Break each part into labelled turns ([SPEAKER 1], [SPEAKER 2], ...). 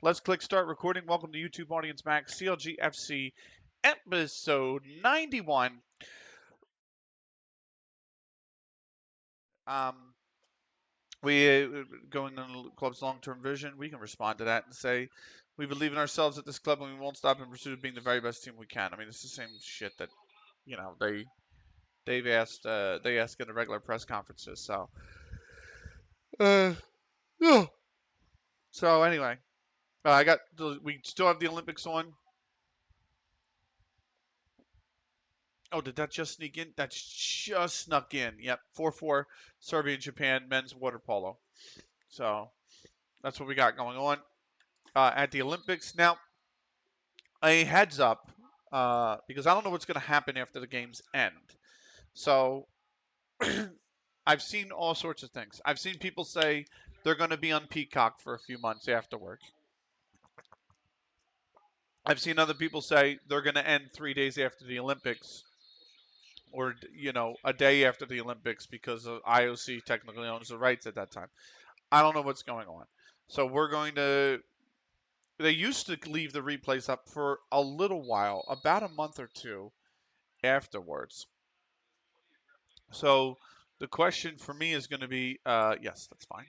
[SPEAKER 1] Let's click start recording. Welcome to YouTube Audience Max, CLG FC, episode 91. We going on the club's long-term vision. We can respond to that and say we believe in ourselves at this club and we won't stop in pursuit of being the very best team we can. I mean, it's the same shit that they've asked they ask in the regular press conferences. So yeah. So anyway, we still have the Olympics on. Oh, did that just sneak in? That's just snuck in. Yep, 4-4, Serbia and Japan men's water polo. So that's what we got going on at the Olympics. Now, a heads up, because I don't know what's going to happen after the games end. So I've seen all sorts of things. I've seen people say they're going to be on Peacock for a few months afterward. I've seen other people say they're going to end 3 days after the Olympics, or a day after the Olympics, because IOC technically owns the rights at that time. I don't know what's going on. So they used to leave the replays up for a little while, about a month or two afterwards. So the question for me is going to be, yes, that's fine.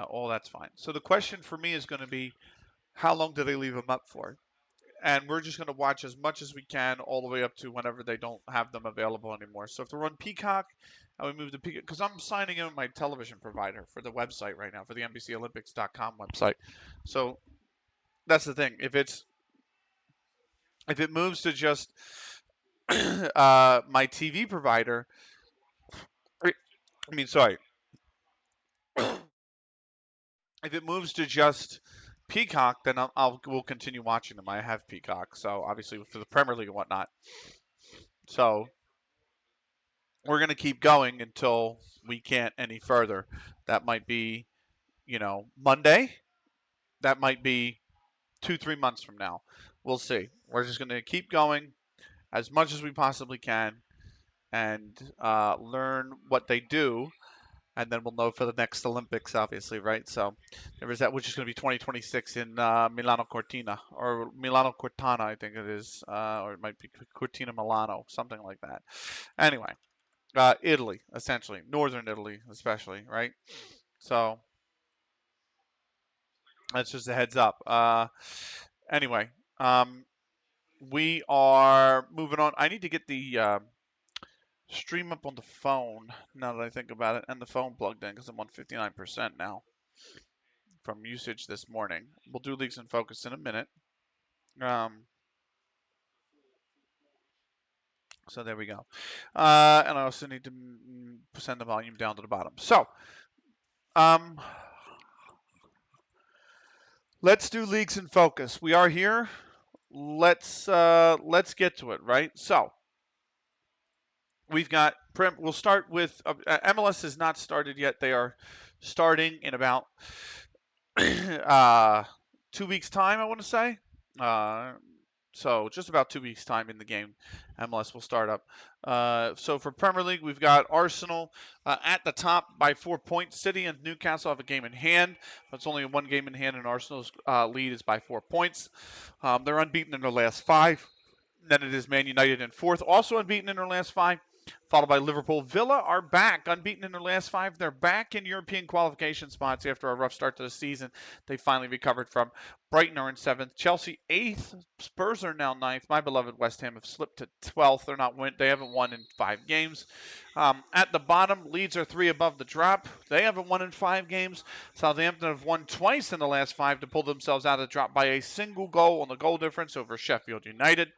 [SPEAKER 1] All that's fine. So the question for me is going to be, how long do they leave them up for? And we're just going to watch as much as we can all the way up to whenever they don't have them available anymore. So if they're on Peacock, and we move to Peacock, because I'm signing in with my television provider for the website right now, for the NBCOlympics.com website. So that's the thing. If it moves to just my TV provider, sorry. If it moves to just Peacock, then we'll continue watching them. I have Peacock, so obviously for the Premier League and whatnot. So we're going to keep going until we can't any further. That might be, Monday. That might be 2-3 months from now. We'll see. We're just going to keep going as much as we possibly can and learn what they do. And then we'll know for the next Olympics, obviously, right? So there is that, which is going to be 2026 in Milano Cortina, or Milano Cortana, I think it is, or it might be Cortina Milano, something like that. Anyway, Italy, essentially, northern Italy, especially, right? So that's just a heads up. Anyway, we are moving on. I need to get the stream up on the phone now that I think about it, and the phone plugged in because I'm on 59% now from usage this morning. We'll do leagues in focus in a minute. So there we go. And I also need to send the volume down to the bottom. So, let's do leagues in focus. We are here. Let's get to it, right? So, we've got we'll start with MLS has not started yet. They are starting in about 2 weeks time, I want to say. So just about 2 weeks time in the game, MLS will start up. So for Premier League, we've got Arsenal at the top by 4 points. City and Newcastle have a game in hand. It's only one game in hand, and Arsenal's lead is by 4 points. They're unbeaten in their last 5. Then it is Man United in 4th, also unbeaten in their last 5. Followed by Liverpool. Villa are back, unbeaten in their last 5. They're back in European qualification spots after a rough start to the season. They finally recovered from. Brighton are in 7th. Chelsea 8th. Spurs are now 9th. My beloved West Ham have slipped to 12th. They haven't won in 5 games. At the bottom, Leeds are 3 above the drop. They haven't won in 5 games. Southampton have won twice in the last 5 to pull themselves out of the drop by a single goal on the goal difference over Sheffield United.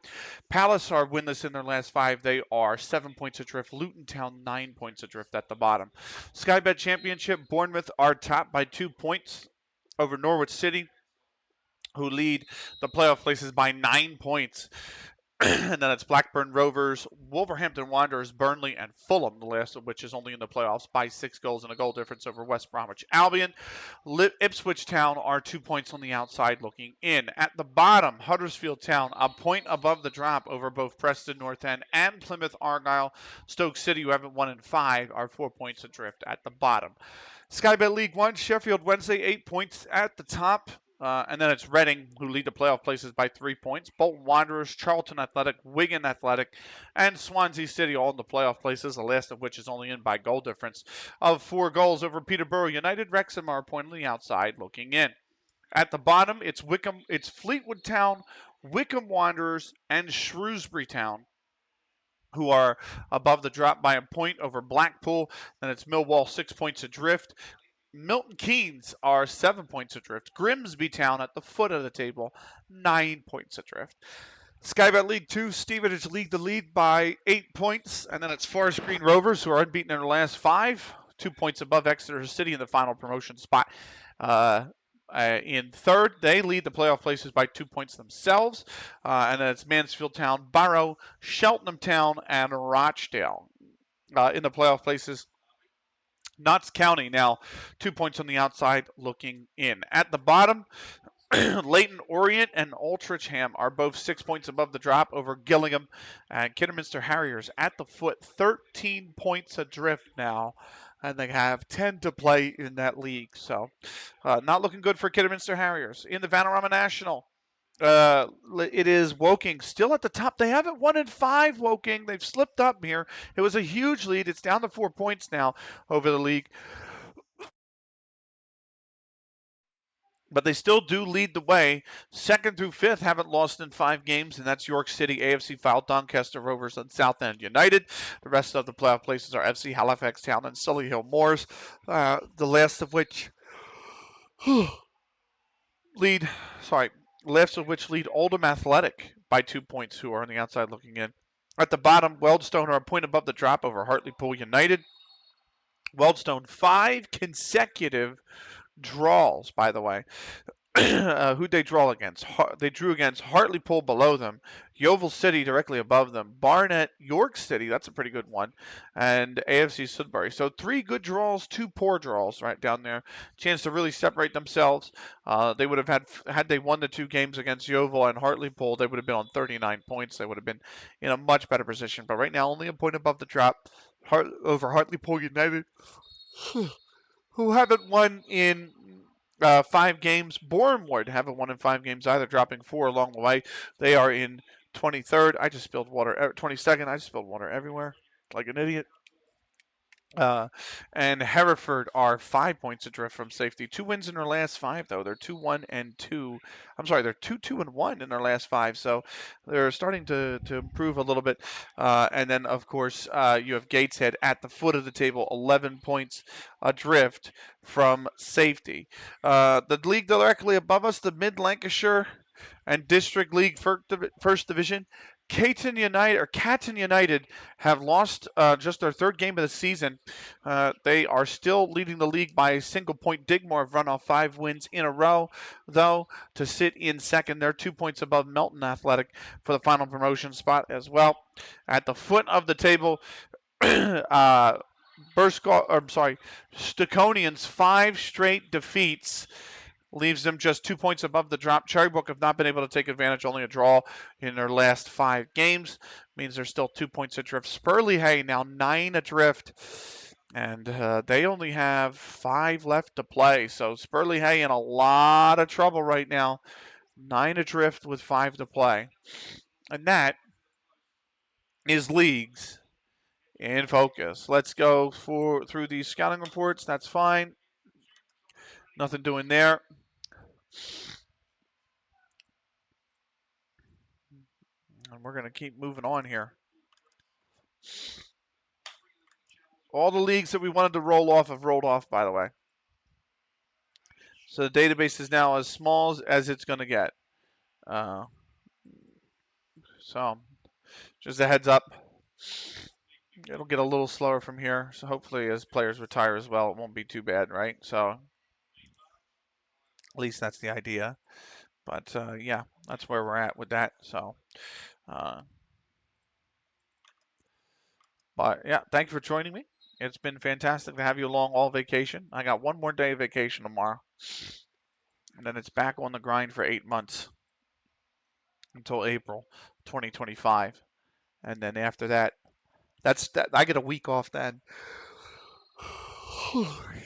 [SPEAKER 1] Palace are winless in their last 5. They are 7 points adrift. Luton Town 9 points adrift at the bottom. Sky Bet Championship, Bournemouth are top by 2 points over Norwich City, who lead the playoff places by 9 points. And then it's Blackburn Rovers, Wolverhampton Wanderers, Burnley, and Fulham, the last of which is only in the playoffs by 6 goals and a goal difference over West Bromwich Albion. Ipswich Town are 2 points on the outside looking in. At the bottom, Huddersfield Town, a point above the drop over both Preston North End and Plymouth Argyle. Stoke City, who haven't won in 5, are 4 points adrift at the bottom. Sky Bet League One, Sheffield Wednesday, 8 points at the top. And then it's Reading, who lead the playoff places by 3 points. Bolton Wanderers, Charlton Athletic, Wigan Athletic, and Swansea City all in the playoff places, the last of which is only in by goal difference of 4 goals over Peterborough United. Wrexham are a point on the outside looking in. At the bottom, it's Fleetwood Town, Wycombe Wanderers, and Shrewsbury Town, who are above the drop by a point over Blackpool. Then it's Millwall 6 points adrift. Milton Keynes are 7 points adrift. Grimsby Town at the foot of the table, 9 points adrift. Sky Bet League 2, Stevenage lead the lead by 8 points. And then it's Forest Green Rovers, who are unbeaten in their last 5, 2 points above Exeter City in the final promotion spot. In third, they lead the playoff places by 2 points themselves. And then it's Mansfield Town, Barrow, Cheltenham Town, and Rochdale in the playoff places. Notts County now 2 points on the outside looking in. At the bottom, Leighton Orient and Altrincham are both 6 points above the drop over Gillingham. And Kidderminster Harriers at the foot, 13 points adrift now. And they have 10 to play in that league. So not looking good for Kidderminster Harriers. In the Vanarama National, it is Woking still at the top. They haven't won in 5, Woking. They've slipped up here. It was a huge lead. It's down to 4 points now over the league. But they still do lead the way. 2nd through 5th haven't lost in 5 games, and that's York City, AFC Foul, Doncaster Rovers, and Southend United. The rest of the playoff places are FC Halifax Town and Sully Moors, the last of which lead Oldham Athletic by 2 points, who are on the outside looking in. At the bottom, Wealdstone are a point above the drop over Hartlepool United. Wealdstone 5 consecutive draws, by the way. Who'd they draw against? They drew against Hartlepool below them, Yeovil City directly above them, Barnet, York City, that's a pretty good one, and AFC Sudbury. So 3 good draws, 2 poor draws right down there. Chance to really separate themselves. They would have had they won the 2 games against Yeovil and Hartlepool, they would have been on 39 points. They would have been in a much better position. But right now, only a point above the drop over Hartlepool United, who haven't won in 5 games. Bournemouth haven't won in 5 games either, dropping 4 along the way. They are in 23rd. I just spilled water. 22nd. I just spilled water everywhere, like an idiot. And Hereford are 5 points adrift from safety. 2 wins in their last 5, though. They're 2-1 and 2. I'm sorry, they're 2-2 and 1 in their last 5. So they're starting to improve a little bit. And then, of course, you have Gateshead at the foot of the table, 11 points adrift from safety. The league directly above us, the Mid Lancashire and District League First Division, Caton United have lost just their 3rd game of the season. They are still leading the league by a single point. Digmore have run off 5 wins in a row, though, to sit in 2nd. They're 2 points above Melton Athletic for the final promotion spot as well. At the foot of the table, Staconians 5 straight defeats leaves them just 2 points above the drop. Cherrybrook have not been able to take advantage, only a draw in their last 5 games. Means they're still 2 points adrift. Spurley Hay now 9 adrift, and they only have 5 left to play. So Spurley Hay in a lot of trouble right now. 9 adrift with 5 to play. And that is leagues in focus. Let's go through these scouting reports. That's fine. Nothing doing there. And we're going to keep moving on here. All the leagues that we wanted to roll off have rolled off, by the way. So the database is now as small as it's going to get. So just a heads up. It'll get a little slower from here. So hopefully as players retire as well, it won't be too bad, right? So at least that's the idea. But yeah, that's where we're at with that. So Uh, but yeah, thank you for joining me. It's been fantastic to have you along all vacation. I got one more day of vacation tomorrow, and then it's back on the grind for 8 months until April 2025. And then after that, that's that. I get a week off then.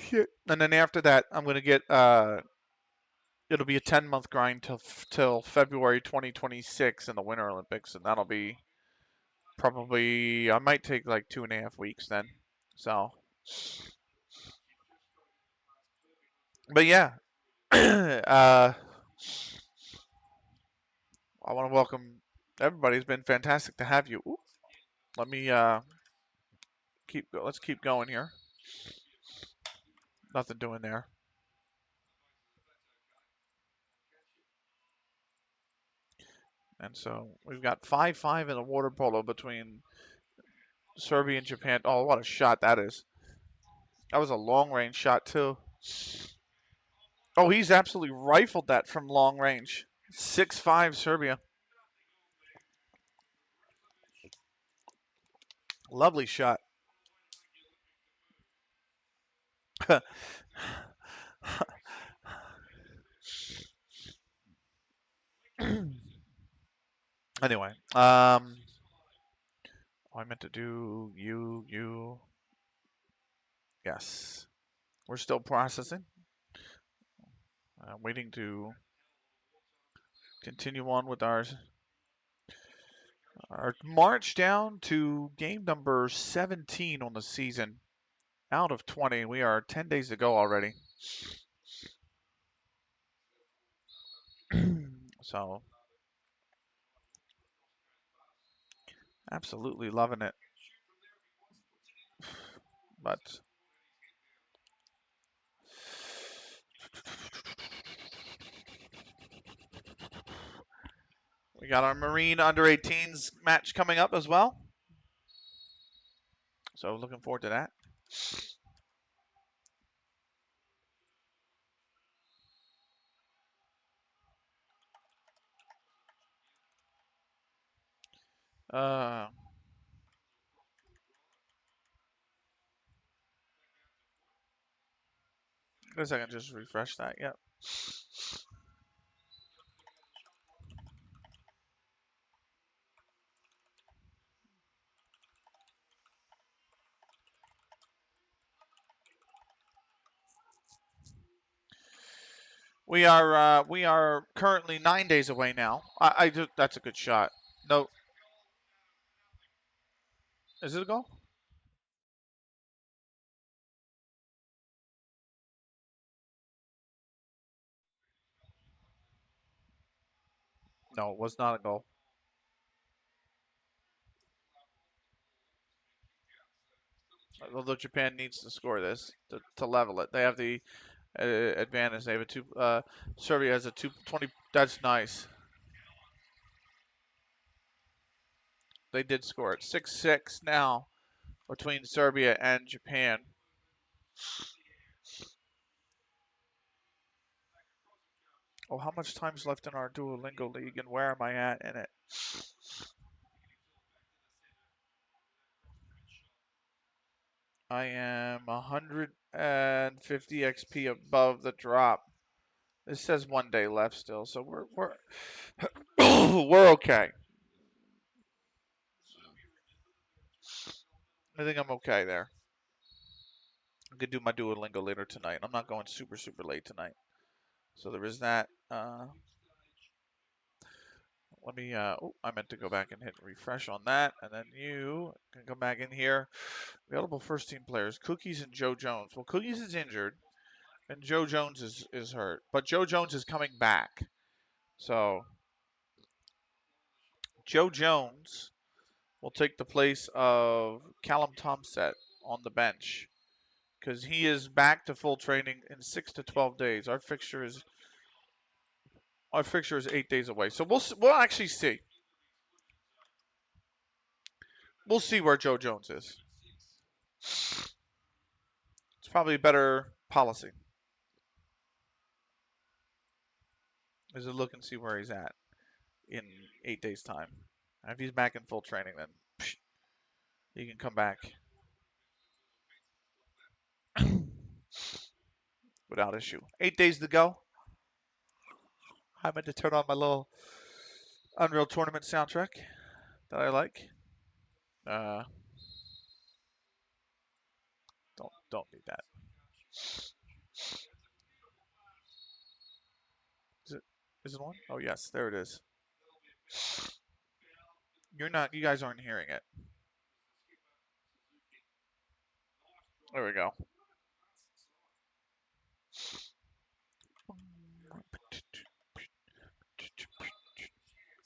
[SPEAKER 1] Shit. And then after that, I'm gonna get it'll be a 10-month grind till February 2026 in the Winter Olympics, and that'll be probably I might take like 2.5 weeks then. So, but yeah, I want to welcome everybody. It's been fantastic to have you. Ooh, let me let's keep going here. Nothing doing there. And so we've got 5-5 in the water polo between Serbia and Japan. Oh, what a shot that is. That was a long range shot too. Oh, he's absolutely rifled that from long range. 6-5 Serbia. Lovely shot. Anyway, I meant to do you. Yes. We're still processing. Waiting to continue on with our march down to game number 17 on the season. Out of 20. We are 10 days to go already. So, absolutely loving it. But we got our Marine under 18s match coming up as well. So, looking forward to that. Uh, I guess I can just refresh that. Yep. We are currently 9 days away now. That's a good shot. No, is it a goal? No, it was not a goal. Although Japan needs to score this to level it. They have the advantage. They have a two. Serbia has a 220. That's nice. They did score it. 6-6 now between Serbia and Japan. Oh, how much time's left in our Duolingo League, and where am I at in it? I am 150 XP above the drop. It says 1 day left still, so we're we're okay. I think I'm okay there. I could do my Duolingo later tonight. I'm not going super late tonight, so there is that. Let me. Oh, I meant to go back and hit refresh on that, and then you can come back in here. Available first team players: Cookies and Joe Jones. Well, Cookies is injured, and Joe Jones is hurt, but Joe Jones is coming back. So Joe Jones will take the place of Callum Thompson on the bench because he is back to full training in 6 to 12 days. Our fixture is 8 days away, so we'll actually see. We'll see where Joe Jones is. It's probably a better policy. Is to look and see where he's at in 8 days' time. If he's back in full training, then psh, he can come back without issue. 8 days to go. I meant to turn on my little Unreal Tournament soundtrack that I like. Uh, don't need that. Is it on? Oh yes, there it is. You're not. You guys aren't hearing it. There we go.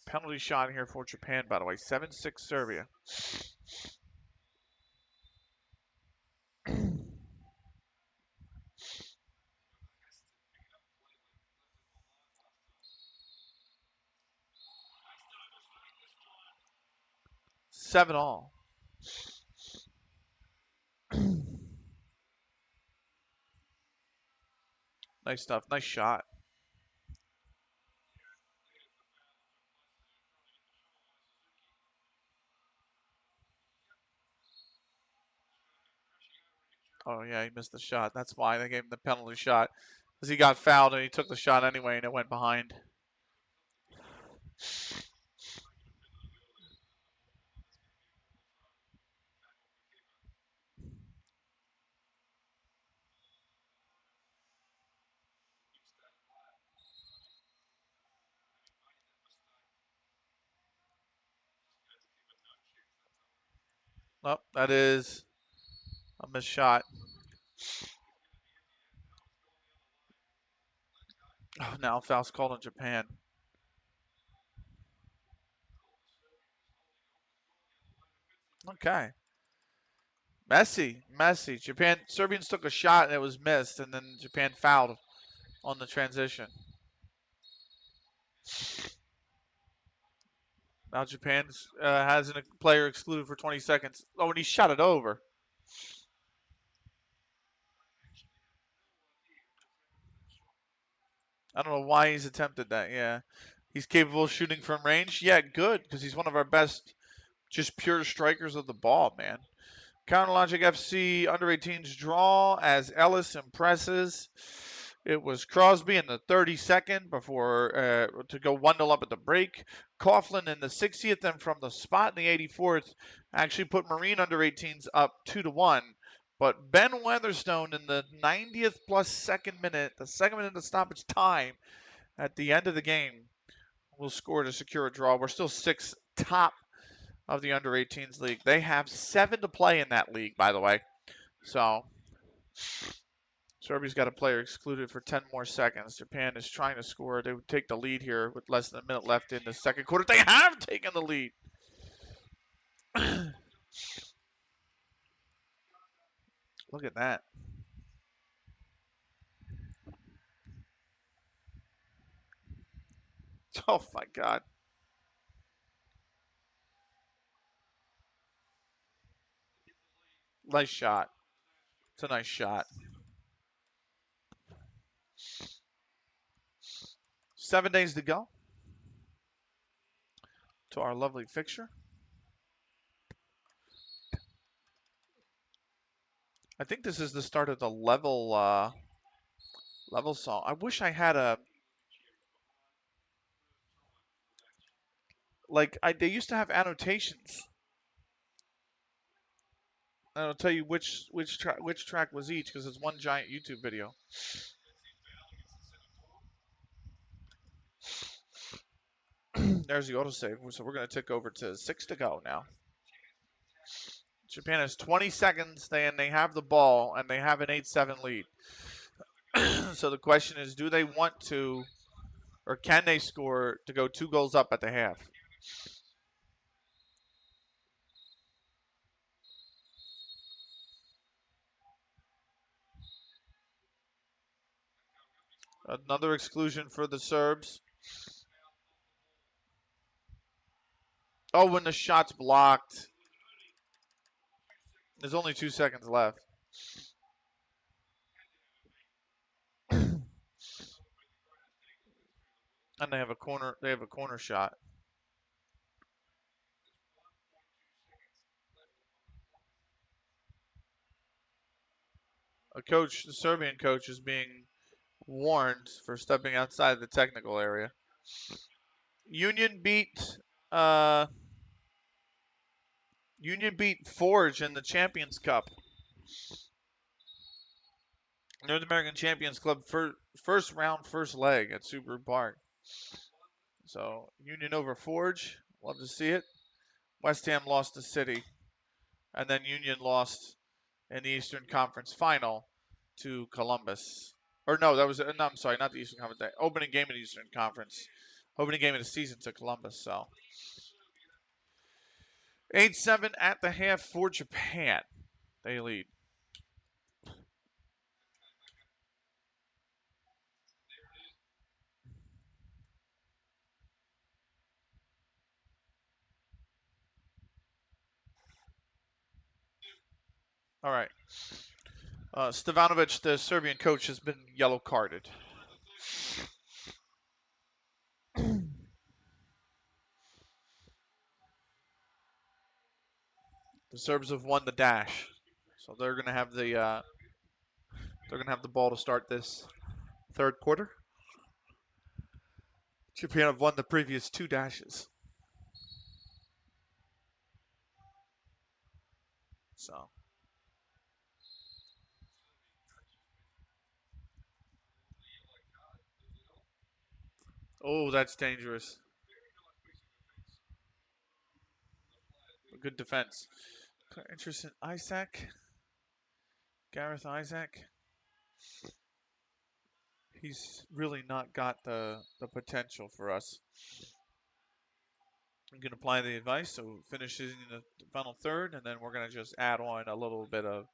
[SPEAKER 1] Penalty shot here for Japan, by the way. 7-6 Serbia. Seven all. Nice stuff. Nice shot. Oh yeah, he missed the shot. That's why they gave him the penalty shot, because he got fouled and he took the shot anyway, and it went behind. Oh, that is a missed shot. Oh, now foul's called on Japan. Okay. Messy. Serbians took a shot and it was missed, and then Japan fouled on the transition. Now Japan has a player excluded for 20 seconds. Oh, and he shot it over. I don't know why he's attempted that. Yeah. He's capable of shooting from range. Yeah, good, because he's one of our best, just pure strikers of the ball, man. CounterLogic FC under-18s draw as Ellis impresses. It was Crosby in the 32nd before to go 1-0 up at the break. Coughlin in the 60th, and from the spot in the 84th, actually put Marine under-18s up 2-1. But Ben Weatherstone in the 90th plus second minute, the second minute of stoppage time at the end of the game, will score to secure a draw. We're still 6th top of the under-18s league. They have 7 to play in that league, by the way. So Serbia's got a player excluded for 10 more seconds. Japan is trying to score. They would take the lead here with less than a minute left in the second quarter. They have taken the lead. Look at that. Oh my God. Nice shot. It's a nice shot. 7 days to go to our lovely fixture. I think this is the start of the level song. I wish I had a they used to have annotations. I'll tell you which track was each, because it's one giant YouTube video. There's the autosave. So we're going to tick over to 6 to go now. Japan has 20 seconds, and they have the ball, and they have an 8-7 lead. So the question is, do they want to, or can they score to go 2 goals up at the half? Another exclusion for the Serbs. Oh, when the shot's blocked. There's only 2 seconds left. And they have a corner shot. the Serbian coach, is being warned for stepping outside the technical area. Union beat uh, Forge in the Champions Cup. North American Champions Club first round, first leg at Subaru Park. So Union over Forge. Love to see it. West Ham lost to City, and then Union lost in the Eastern Conference Final to Columbus. Or no, that was no. I'm sorry, not the Eastern Conference. The opening game of the Eastern Conference, opening game of the season to Columbus. So 8-7 at the half for Japan. They lead. All right. Stevanovic, the Serbian coach, has been yellow carded. The Serbs have won the dash, so they're gonna have the ball to start this third quarter. Japan have won the previous 2 dashes. So, oh, that's dangerous. Good defense. Interesting. Gareth Isaac. He's really not got the potential for us. I'm going to apply the advice, so finishes in the final third, and then we're going to just add on a little bit of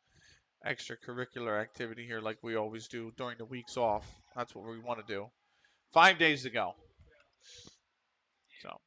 [SPEAKER 1] extracurricular activity here like we always do during the weeks off. That's what we want to do. 5 days to go. So.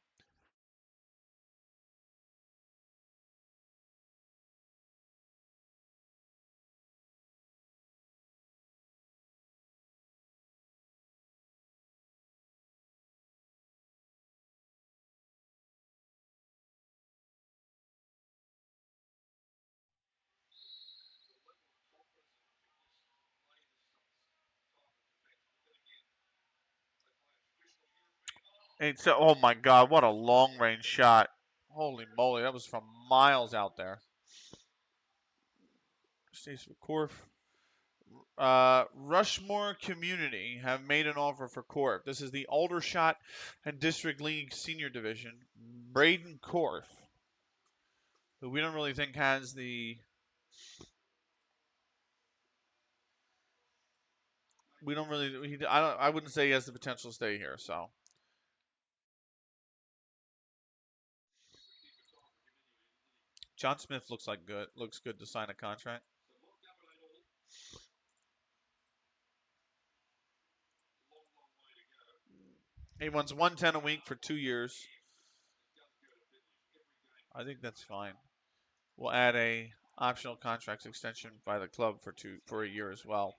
[SPEAKER 1] And so, oh my God, what a long range shot. Holy moly, that was from miles out there. Stays for Corf. Rushmore Community have made an offer for Corf. This is the Aldershot and District League Senior Division. Braden Corf, who we don't really think has the. We don't really. I wouldn't say he has the potential to stay here. So. John Smith looks good to sign a contract. He wants 110 a week for 2 years. I think that's fine. We'll add a optional contract extension by the club for a year as well.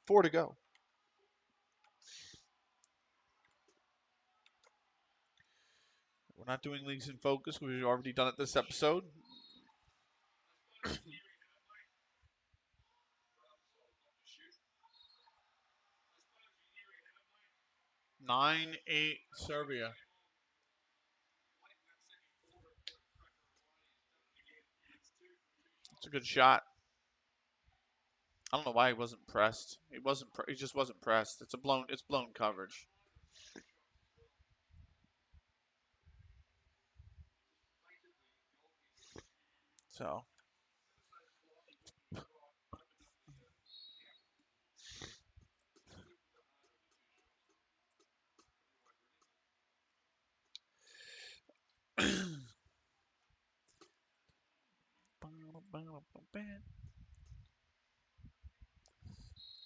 [SPEAKER 1] Four to go. We're not doing leagues in focus. We've already done it this episode. 9-8 Serbia. It's a good shot. I don't know why he wasn't pressed. He wasn't. He just wasn't pressed. It's blown coverage. So.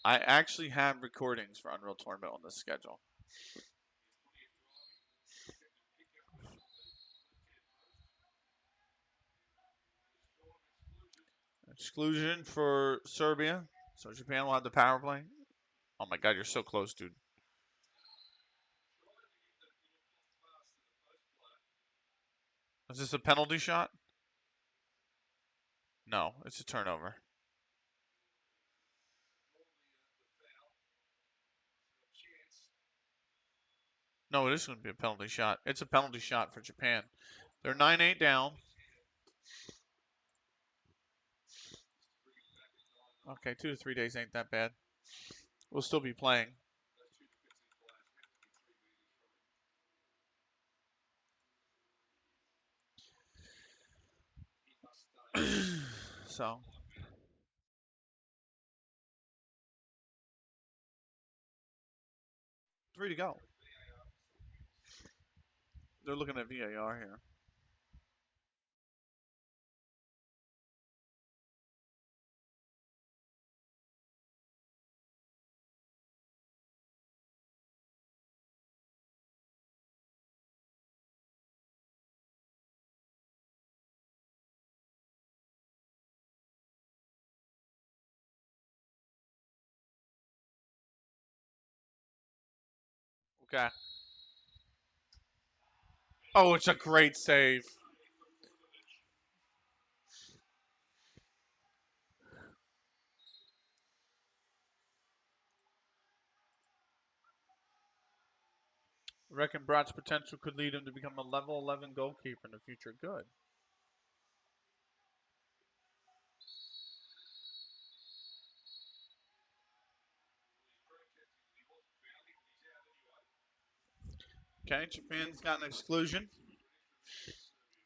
[SPEAKER 1] I actually have recordings for Unreal Tournament on this schedule. Exclusion for Serbia. So Japan will have the power play. Oh my God, you're so close, dude. Is this a penalty shot? No, it's a turnover. No, it is going to be a penalty shot. It's a penalty shot for Japan. They're 9-8 down. Okay, 2 to 3 days ain't that bad. We'll still be playing. So 3 to go. They're looking at VAR here. Okay. Oh, it's a great save. I reckon Brock's potential could lead him to become a level 11 goalkeeper in the future. Good. Okay, Japan's got an exclusion.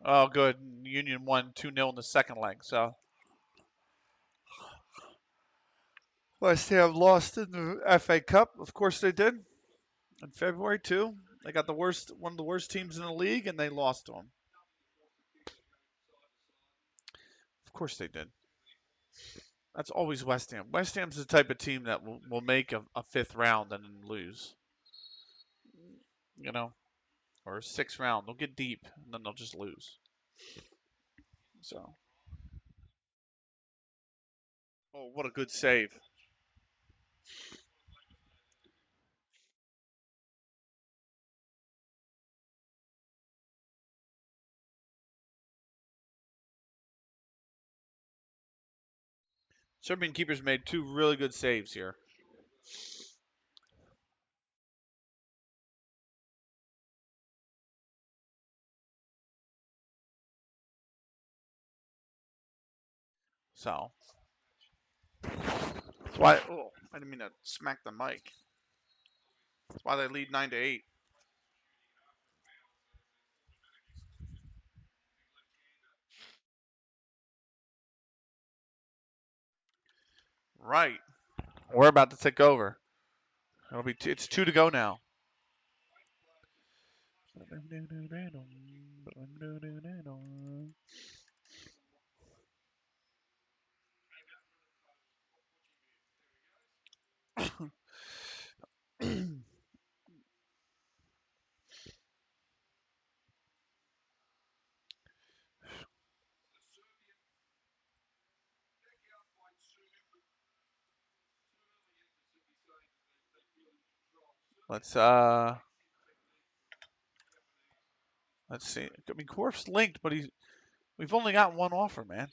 [SPEAKER 1] Oh, good. Union won 2-0 in the second leg. So West Ham lost in the FA Cup. Of course they did. In February too. They got one of the worst teams in the league, and they lost to them. Of course they did. That's always West Ham. West Ham's the type of team that will make a fifth round and then lose. You know, or a sixth round. They'll get deep and then they'll just lose. So, oh, what a good save. Serbian keepers made 2 really good saves here. So, that's why. Oh, I didn't mean to smack the mic. That's why they lead 9-8. Right. We're about to take over. It's 2 to go now. Let's let's see. I mean, Corp's linked, but we've only got one offer, man.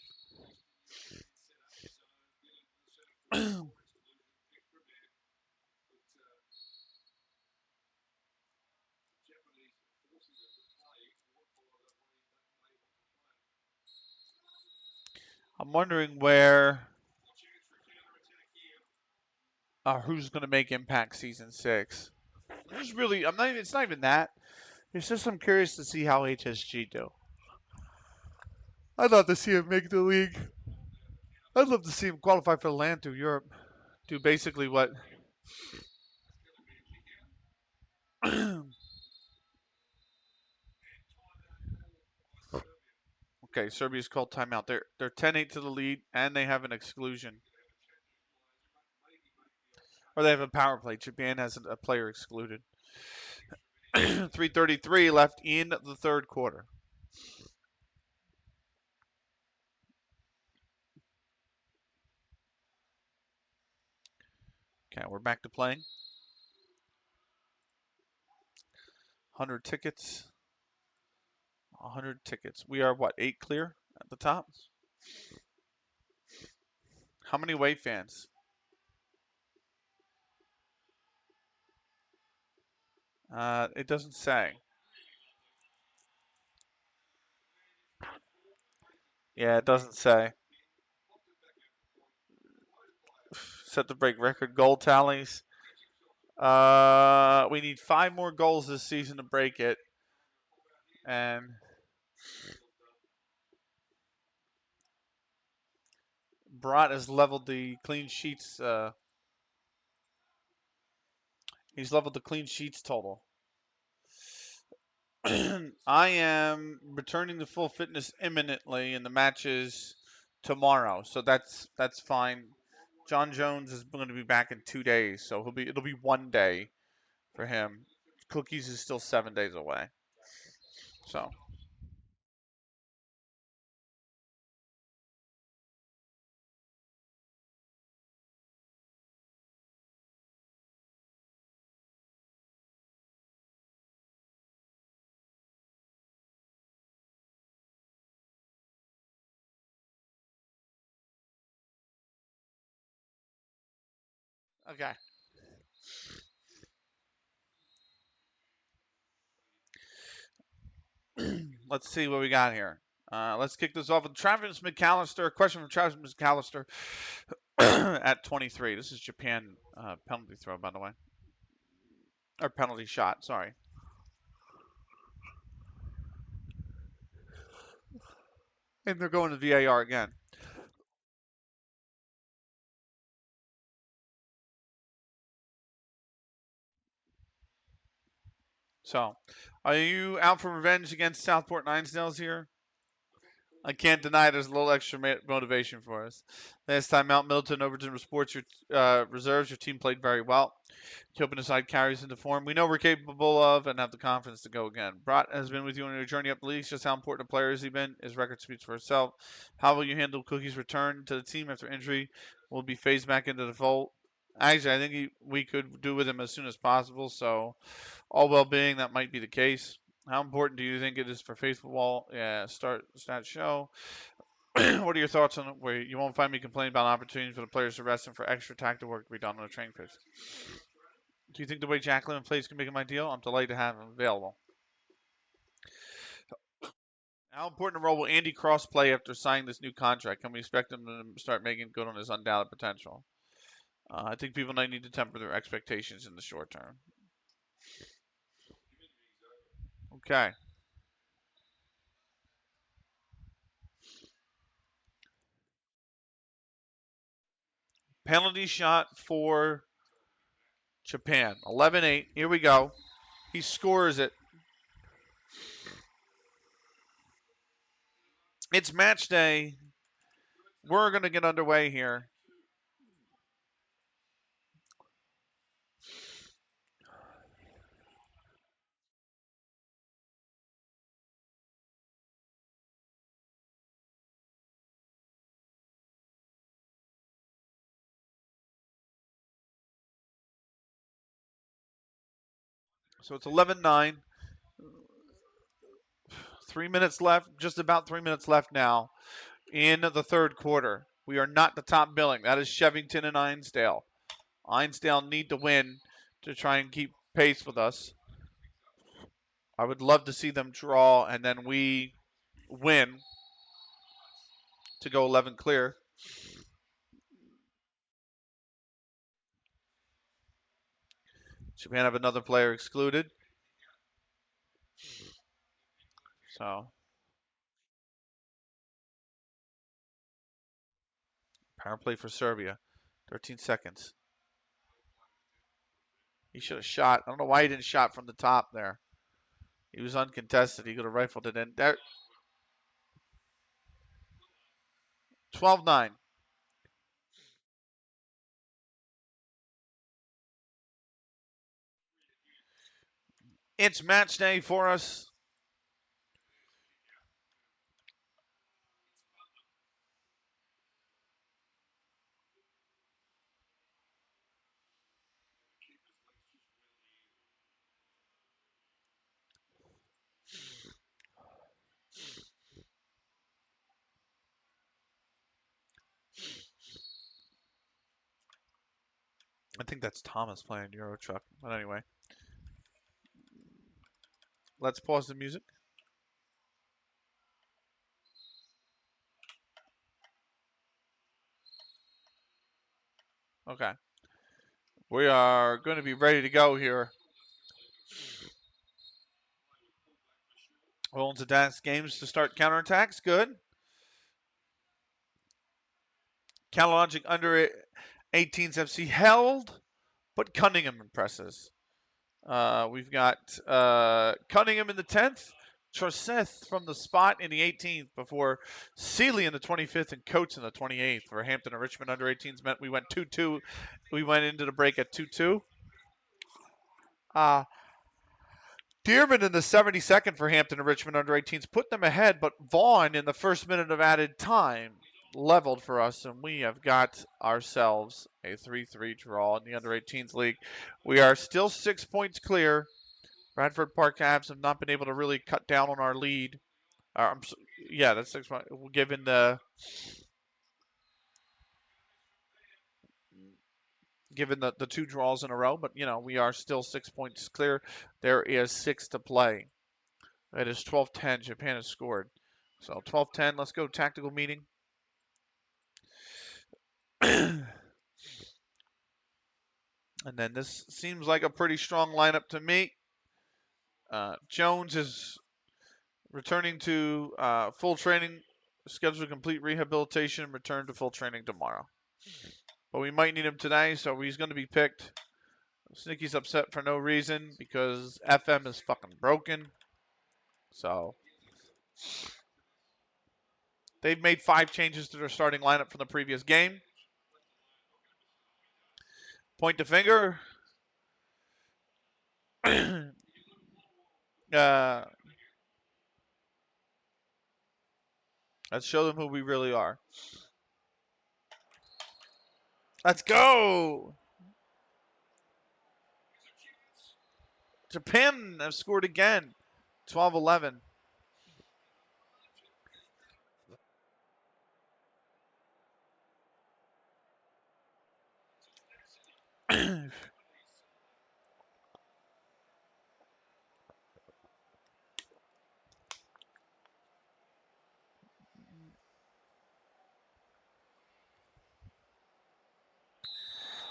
[SPEAKER 1] I'm wondering who's going to make Impact Season 6. I'm not even, it's not even that. It's just I'm curious to see how HSG do. I'd love to see him make the league. I'd love to see him qualify for the land through Europe. Do basically what. Okay, Serbia's called timeout. They're 10-8 to the lead, and they have an exclusion. Or they have a power play. Japan has a player excluded. 3:33 left in the third quarter. Okay, we're back to playing. 100 tickets. 100 tickets. We are what, 8 clear at the top? How many away fans? It doesn't say. Yeah, it doesn't say. Set to break record goal tallies. We need 5 more goals this season to break it. And Brat has leveled the clean sheets. He's leveled the clean sheets total. I am returning to full fitness imminently, and the match is tomorrow, so that's fine. John Jones is going to be back in 2 days, so it'll be 1 day for him. Cookies is still 7 days away. So okay. Let's see what we got here. Let's kick this off with Travis McAllister. A question from Travis McAllister at 23. This is Japan penalty throw, by the way, or penalty shot. Sorry. And they're going to VAR again. So, are you out for revenge against Southport Ninesdales here? I can't deny there's a little extra motivation for us. Last time out, Middleton Overton Sports your reserves. Your team played very well. Hoping the side carries into form. We know we're capable of and have the confidence to go again. Brat has been with you on your journey up the league. Just how important a player has he been? His record speaks for itself. How will you handle Cookie's return to the team after injury? Will be phased back into the fold? Actually, I think we could do with him as soon as possible. So, all well-being, that might be the case. How important do you think it is for faithful? Yeah, start show. What are your thoughts on it? Where you won't find me complaining about opportunities for the players to rest and for extra tactical work to be done on the training pitch. Do you think the way Jacqueline plays can make him ideal? I'm delighted to have him available. How important a role will Andy Cross play after signing this new contract? Can we expect him to start making good on his undoubted potential? I think people might need to temper their expectations in the short term. Okay. Penalty shot for Japan. 11-8. Here we go. He scores it. It's match day. We're going to get underway here. So it's 11-9. 3 minutes left, just about 3 minutes left now in the third quarter. We are not the top billing. That is Shevington and Einsdale. Einsdale need to win to try and keep pace with us. I would love to see them draw and then we win to go 11 clear. Japan have another player excluded. So, power play for Serbia. 13 seconds. He should have shot. I don't know why he didn't shot from the top there. He was uncontested. He could have rifled it in. There. 12-9. It's match day for us. I think that's Thomas playing Euro Truck. But anyway, let's pause the music. Okay. We are going to be ready to go here. Rolling to dance games to start counterattacks. Good. Catalogic under 18s FC held, but Cunningham impresses. We've got Cunningham in the 10th, Troseth from the spot in the 18th before Seeley in the 25th and Coates in the 28th. For Hampton and Richmond under 18s meant we went 2-2. We went into the break at 2-2. Dearman in the 72nd for Hampton and Richmond under 18s put them ahead, but Vaughn in the first minute of added time leveled for us, and we have got ourselves a 3-3 draw in the under 18s league. We are still 6 points clear. Bradford Park Cavs have not been able to really cut down on our lead. Yeah, that's 6 points. Given the 2 draws in a row, but we are still 6 points clear. There is 6 to play. It is 12-10. Japan has scored. So 12-10. Let's go tactical meeting. And then this seems like a pretty strong lineup to me. Jones is returning to full training, scheduled to complete rehabilitation, return to full training tomorrow. But we might need him today, so he's going to be picked. Snicky's upset for no reason because FM is fucking broken. So they've made 5 changes to their starting lineup from the previous game. Point the finger. Let's show them who we really are. Let's go! Japan have scored again. 12-11.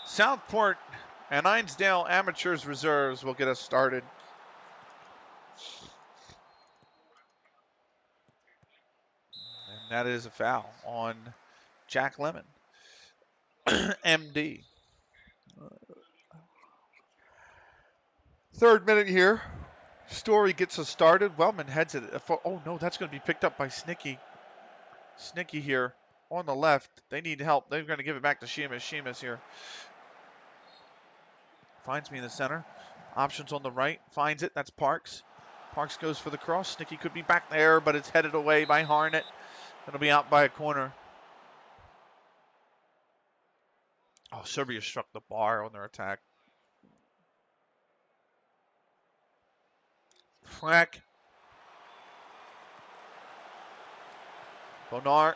[SPEAKER 1] Southport and Einsdale Amateurs Reserves will get us started. And that is a foul on Jack Lemon. MD. 3rd minute here. Story gets us started. Wellman heads it. Oh, no, that's going to be picked up by Snicky. Snicky here on the left. They need help. They're going to give it back to Sheamus. Sheamus here. Finds me in the center. Options on the right. Finds it. That's Parks. Parks goes for the cross. Snicky could be back there, but it's headed away by Harnett. It'll be out by a corner. Oh, Serbia struck the bar on their attack. Flack. Bonar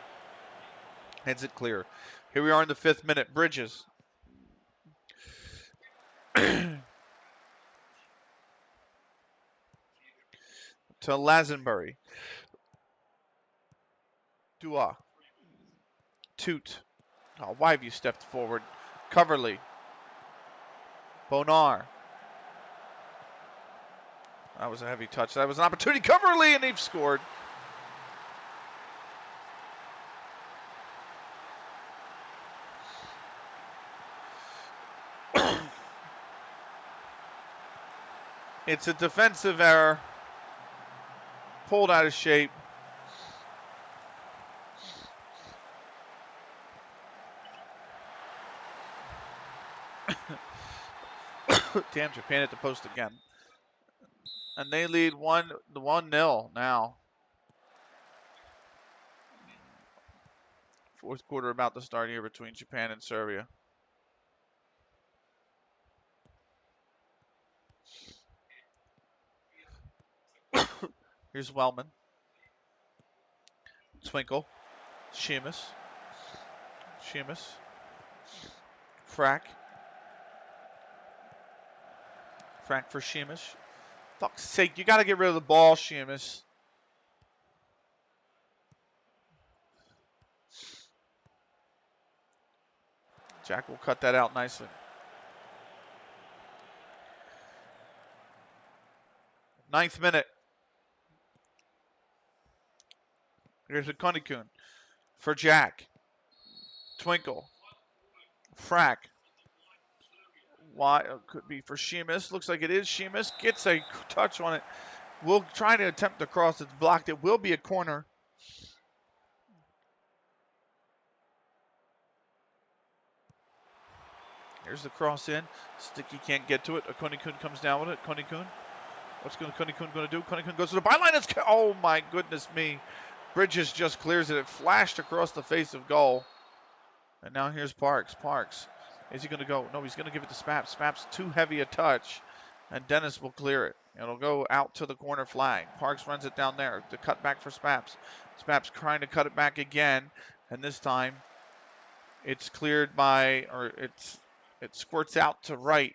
[SPEAKER 1] heads it clear. Here we are in the 5th minute. Bridges. To Lazenbury. Dua. Toot. Oh, why have you stepped forward? Coverley. Bonar. That was a heavy touch. That was an opportunity. Coverley, and they've scored. It's a defensive error. Pulled out of shape. Damn, Japan at the post again. And they lead 1-0 now. 4th quarter about to start here between Japan and Serbia. Here's Wellman. Twinkle. Sheamus. Frack. Frank for Sheamus. Fuck's sake, you got to get rid of the ball, Sheamus. Jack will cut that out nicely. 9th minute. Here's a Kunnikun for Jack. Twinkle. Frack. Why? Could be for Sheamus. Looks like it is Sheamus. Gets a touch on it. We'll try to attempt the cross. It's blocked. It will be a corner. Here's the cross in. Sticky can't get to it. Kunnikun comes down with it. Kunnikun. What's Kunnikun going to do? Kunnikun goes to the byline. It's, oh my goodness me. Bridges just clears it. It flashed across the face of goal. And now here's Parks. Parks. Is he going to go? No, he's going to give it to Spaps. Spaps too heavy a touch. And Dennis will clear it. It'll go out to the corner flag. Parks runs it down there. The cut back for Spaps. Spaps trying to cut it back again. And this time it's cleared by, or it squirts out to right.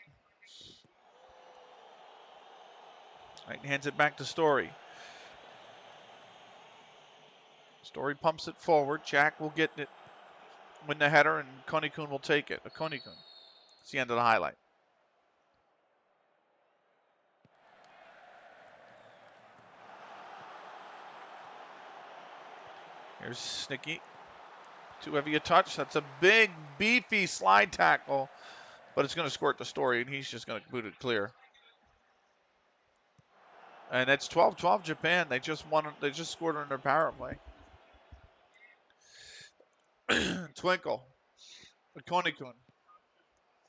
[SPEAKER 1] Right, hands it back to Story. Story pumps it forward. Jack will get it, win the header, and Kunnikun will take it. Kunnikun. It's the end of the highlight. Here's Snicky. Too heavy a touch. That's a big, beefy slide tackle, but it's going to squirt the Story, and he's just going to boot it clear. And it's 12-12 Japan. They just won. They just scored on their power play. Twinkle. Kunnikun.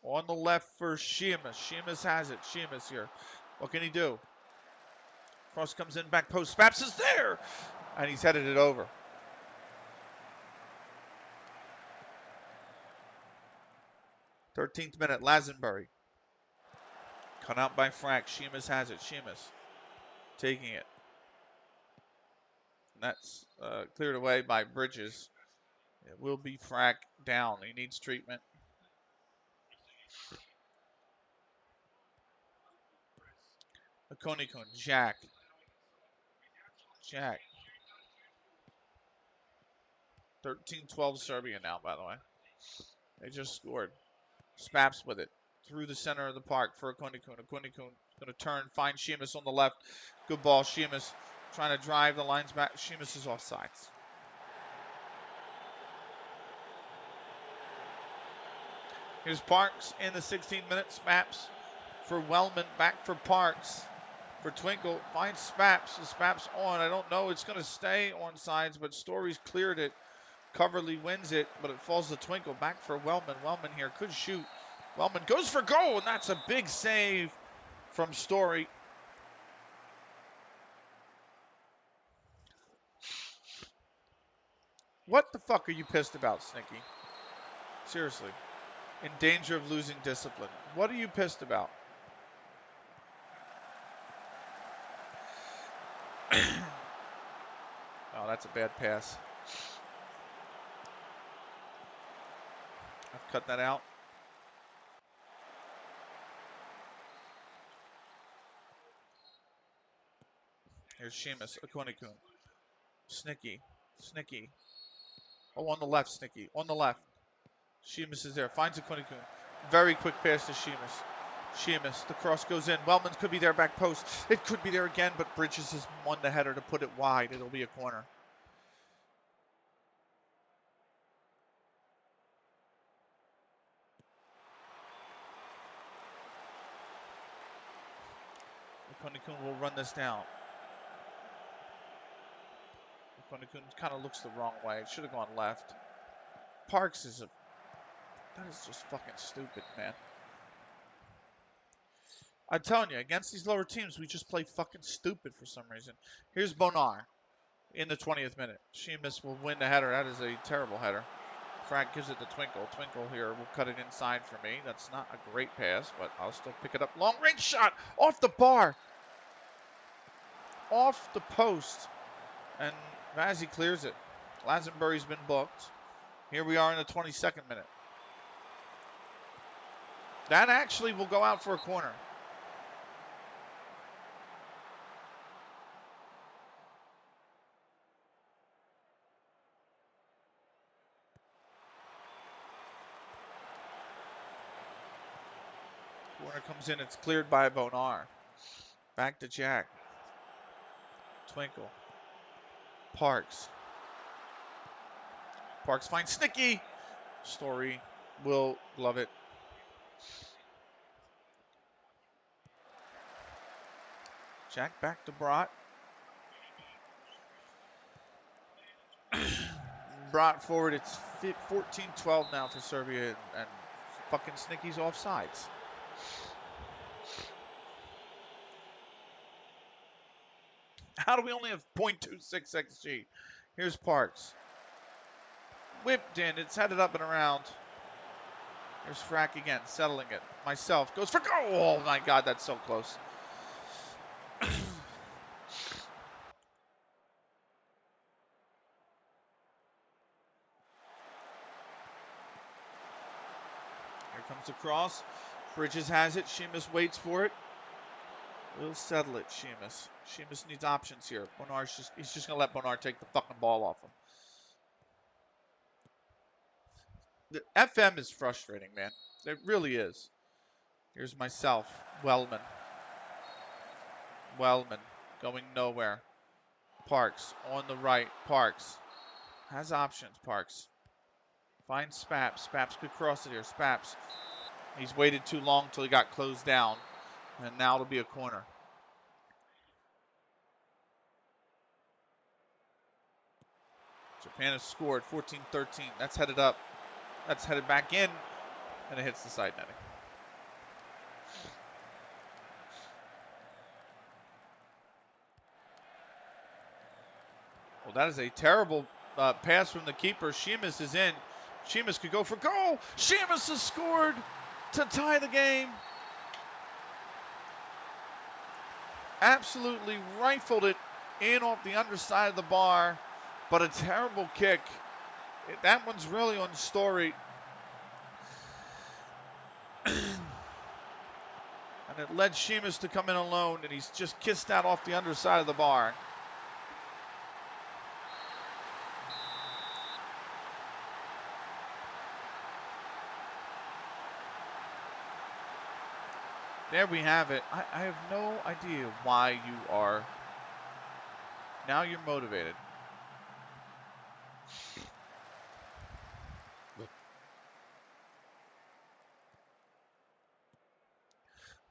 [SPEAKER 1] On the left for Sheamus. Sheamus has it. Sheamus here. What can he do? Cross comes in, back post. Spaps is there! And he's headed it over. 13th minute, Lazenbury. Cut out by Frank. Sheamus has it. Sheamus taking it. And that's cleared away by Bridges. It will be Frank down. He needs treatment. Kunnikun. Jack. Jack. 13-12 Serbia now, by the way. They just scored. Spaps with it. Through the center of the park for Kunnikun. Kunnikun going to turn, find Sheamus on the left. Good ball. Sheamus trying to drive the lines back. Sheamus is offsides. Here's Parks in the 16th minute. Spaps for Wellman. Back for Parks. For Twinkle. Finds Spaps. Is Spaps on? I don't know. It's going to stay on sides, but Story's cleared it. Coverly wins it, but it falls to Twinkle. Back for Wellman. Wellman here could shoot. Wellman goes for goal, and that's a big save from Story. What the fuck are you pissed about, Snicky? Seriously. In danger of losing discipline. What are you pissed about? Oh, that's a bad pass. I've cut that out. Here's Sheamus, Kunnikun. Snicky. Oh, on the left, Snicky. On the left. Sheamus is there. Finds Kunnikun. Very quick pass to Sheamus. Sheamus, the cross goes in. Wellman could be there, back post. It could be there again, but Bridges has won the header to put it wide. It'll be a corner. Kunnikun will run this down. Kunnikun kind of looks the wrong way. It should have gone left. Parks is that is just fucking stupid, man. I'm telling you, against these lower teams, we just play fucking stupid for some reason. Here's Bonar in the 20th minute. Sheamus will win the header. That is a terrible header. Frank gives it to Twinkle. Twinkle here will cut it inside for me. That's not a great pass, but I'll still pick it up. Long range shot off the bar. Off the post. And Vazzy clears it. Lazenbury's been booked. Here we are in the 22nd minute. That actually will go out for a corner. Corner comes in. It's cleared by Bonar. Back to Jack. Twinkle. Parks. Parks finds Snicky. Story will love it. Jack back to Brat. Brought forward. It's 14-12 now for Serbia, and fucking Snicky's offsides. How do we only have 0.26 XG? Here's Parks. Whipped in. It's headed up and around. Here's Frack again, settling it. Myself goes for goal. Oh my God, that's so close. Here comes the cross. Bridges has it. Sheamus waits for it. We'll settle it, Sheamus. Sheamus needs options here. He's just going to let Bonar take the fucking ball off him. The FM is frustrating, man. It really is. Here's myself. Wellman. Wellman going nowhere. Parks on the right. Parks has options. Parks finds Spaps. Spaps could cross it here. Spaps. He's waited too long till he got closed down. And now it'll be a corner. Japan has scored 14-13. That's headed up. That's headed back in. And it hits the side netting. Well, that is a terrible pass from the keeper. Sheamus is in. Sheamus could go for goal. Sheamus has scored to tie the game. Absolutely rifled it in off the underside of the bar, but a terrible kick. That one's really on Story. And it led Sheamus to come in alone, and he's just kissed that off the underside of the bar. There we have it. I have no idea why you are. Now you're motivated.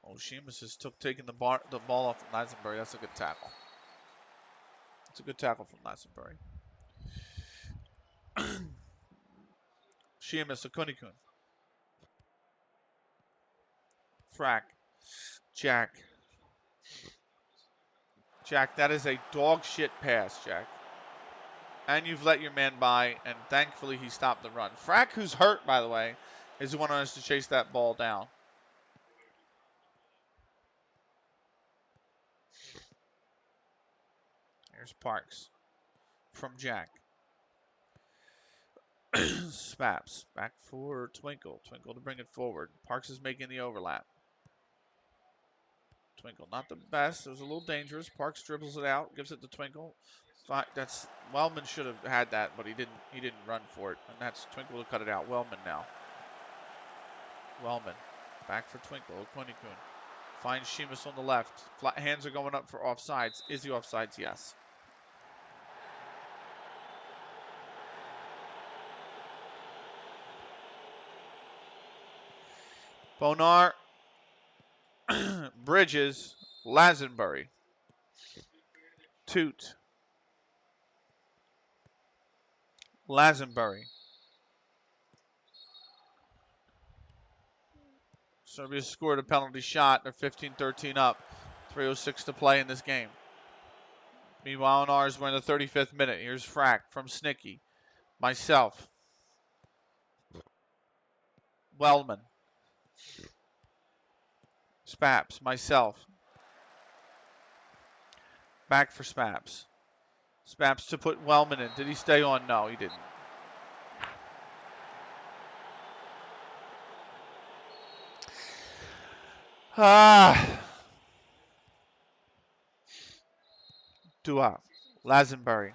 [SPEAKER 1] Oh, Sheamus has taking the ball off from Lazenbury. That's a good tackle. It's a good tackle from Lazenbury. Sheamus, Akunikun. Frack. Jack. Jack, that is a dog shit pass, Jack. And you've let your man by, and thankfully he stopped the run. Frack, who's hurt, by the way, is the one who has to chase that ball down. Here's Parks from Jack. Spaps back for Twinkle. Twinkle to bring it forward. Parks is making the overlap. Twinkle, not the best. It was a little dangerous. Parks dribbles it out, gives it to Twinkle. That's Wellman should have had that, but he didn't. He didn't run for it, and that's Twinkle to cut it out. Wellman now. Wellman back for Twinkle. Okunikun finds Sheamus on the left. Hands are going up for offsides. Is he offsides? Yes. Bonar, Bridges, Lazenbury, Toot, Lazenbury. Serbia scored a penalty shot. They're 15-13 up. 3:06 to play in this game. Meanwhile, in ours, we're in the 35th minute. Here's Frack from Snicky. Myself. Wellman. Spaps. Myself. Back for Spaps. Spaps to put Wellman in. Did he stay on? No, he didn't. Dua. Lazenbury.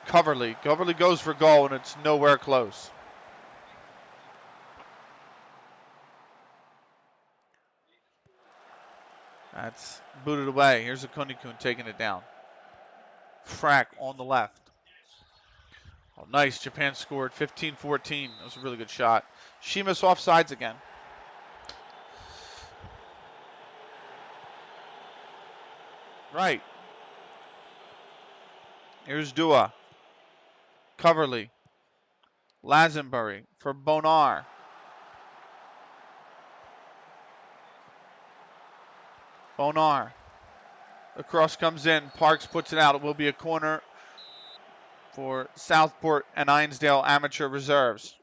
[SPEAKER 1] Coverly. Coverly goes for goal, and it's nowhere close. That's booted away. Here's a Kunikun taking it down. Frack on the left. Oh, nice. Japan scored 15-14. That was a really good shot. Sheamus offsides again. Right. Here's Dua. Coverly. Lazenbury for Bonar. Bonar. The cross comes in. Parks puts it out. It will be a corner for Southport and Ainsdale Amateur Reserves.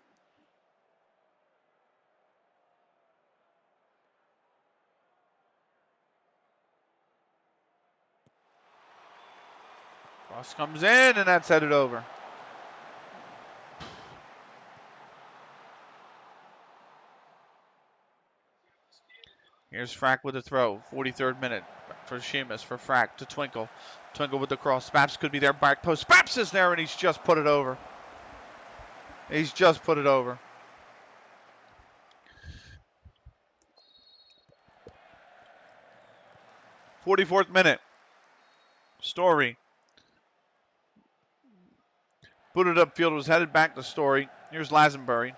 [SPEAKER 1] Cross comes in, and that's headed over. Here's Frack with a throw. 43rd minute for Sheamus, for Frack to Twinkle. Twinkle with the cross. Spaps could be there. Back post. Spaps is there, and he's just put it over. He's just put it over. '44th minute. Story. Booted upfield, was headed back to Story. Here's Lazenbury.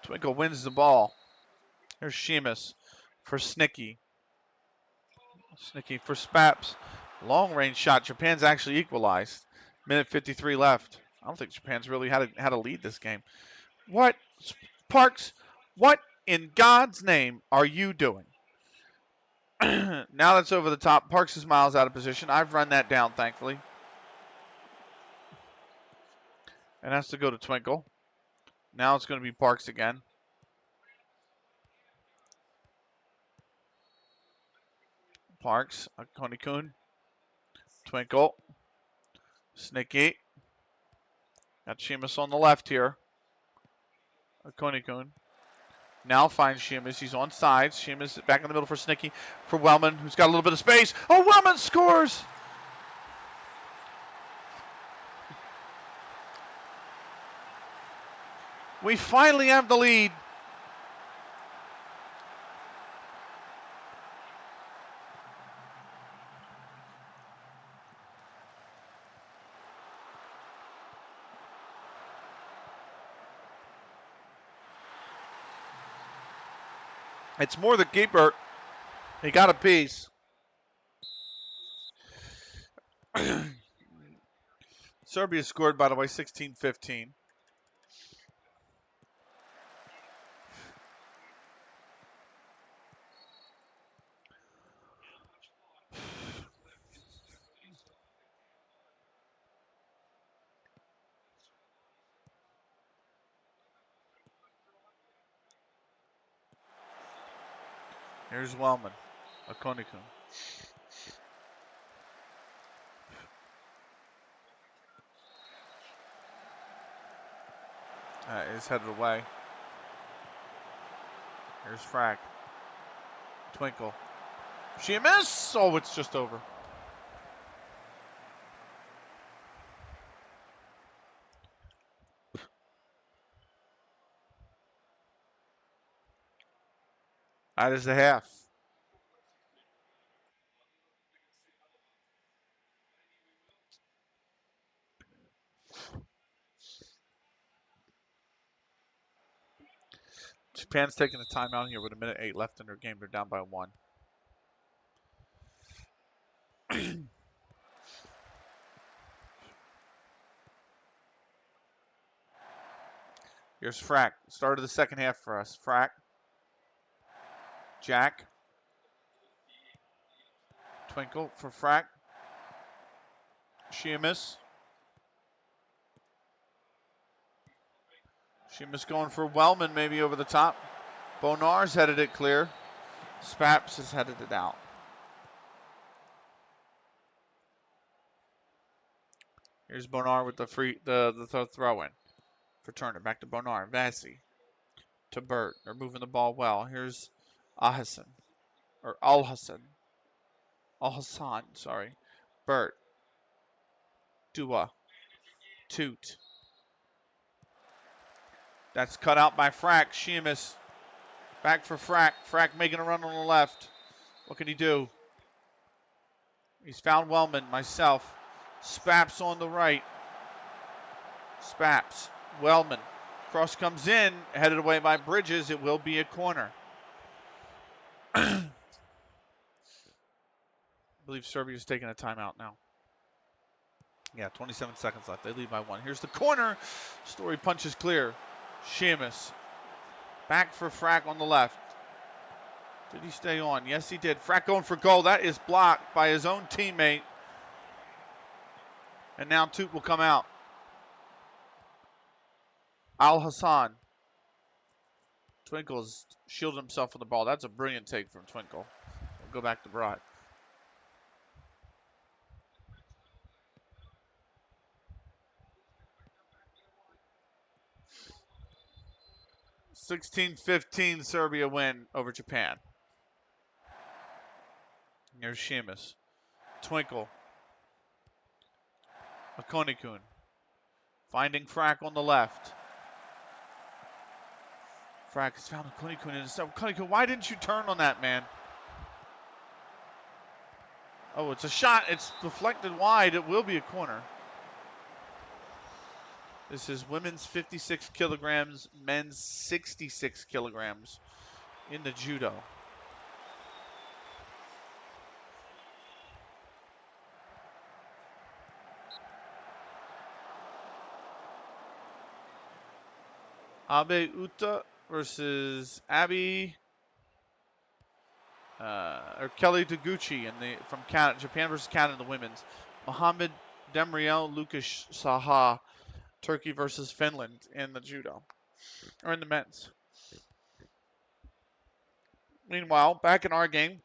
[SPEAKER 1] Twinkle wins the ball. Here's Sheamus for Snicky. Snicky for Spaps. Long range shot. Japan's actually equalized. Minute 53 left. I don't think Japan's really had a lead this game. What, Parks? What in God's name are you doing? Now that's over the top. Parks is miles out of position. I've run that down, thankfully. And has to go to Twinkle. Now it's going to be Parks again. Parks, Konikun, Twinkle, Snicky. Got Sheamus on the left here. Konikun. Now finds Sheamus. He's on sides. Sheamus back in the middle for Snicky. For Wellman, who's got a little bit of space. Oh, Wellman scores! We finally have the lead. It's more the keeper. He got a piece. Serbia scored, by the way, 16-15. Here's Wellman, Konikun. Is headed away. Here's Frack. Twinkle. Sheamus! Oh, it's just over. That is the half. Japan's taking a timeout here with 1:08 left in their game. They're down by 1. Here's Frack. Start of the second half for us. Frack. Jack. Twinkle for Frack. Sheamus. Sheamus going for Wellman, maybe over the top. Bonar's headed it clear. Spaps has headed it out. Here's Bonar with the throw in for Turner. Back to Bonar. Vassie to Burt. They're moving the ball well. Here's Al-Hassan. Al-Hassan, sorry. Burt. Dua. Toot. That's cut out by Frack. Sheamus. Back for Frack. Frack making a run on the left. What can he do? He's found Wellman, myself. Spaps on the right. Spaps. Wellman. Cross comes in, headed away by Bridges. It will be a corner. I believe Serbia's taking a timeout now. Yeah, 27 seconds left. They lead by 1. Here's the corner. Story punches clear. Seamus. Back for Frack on the left. Did he stay on? Yes, he did. Frack going for goal. That is blocked by his own teammate. And now Toot will come out. Al Hassan. Twinkle's shielded himself from the ball. That's a brilliant take from Twinkle. We'll go back to Broad. (16-15) Serbia win over Japan. Here's Seamus. Twinkle. Akonikun. Finding Frack on the left. Frack has found Akonikun in himself. Akonikun, why didn't you turn on that, man? Oh, it's a shot. It's deflected wide. It will be a corner. This is women's 56 kilograms, men's 66 kilograms in the judo. Abe Uta versus Abby or Kelly Deguchi from Canada, Japan versus Canada in the women's. Mohammed Demriel, Lucas Saha, Turkey versus Finland in the judo, or in the men's. Meanwhile, back in our game,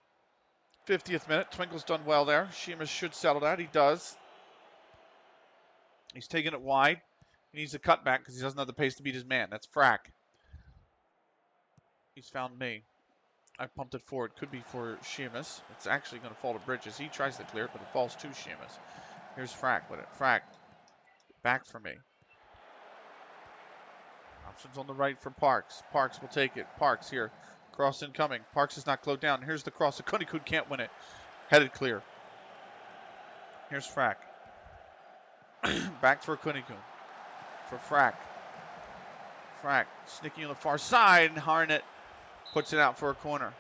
[SPEAKER 1] 50th minute, Twinkle's done well there. Sheamus should settle that. He does. He's taking it wide. He needs a cutback because he doesn't have the pace to beat his man. That's Frack. He's found me. I pumped it forward. Could be for Sheamus. It's actually going to fall to Bridges. He tries to clear it, but it falls to Sheamus. Here's Frack with it. Frack. Back for me. Options on the right for Parks. Parks will take it. Parks here. Cross incoming. Parks is not closed down. Here's the cross. Akonikun can't win it. Headed clear. Here's Frack. Back for Akonikun. For Frack. Frack. Sneaking on the far side. And Harnett puts it out for a corner.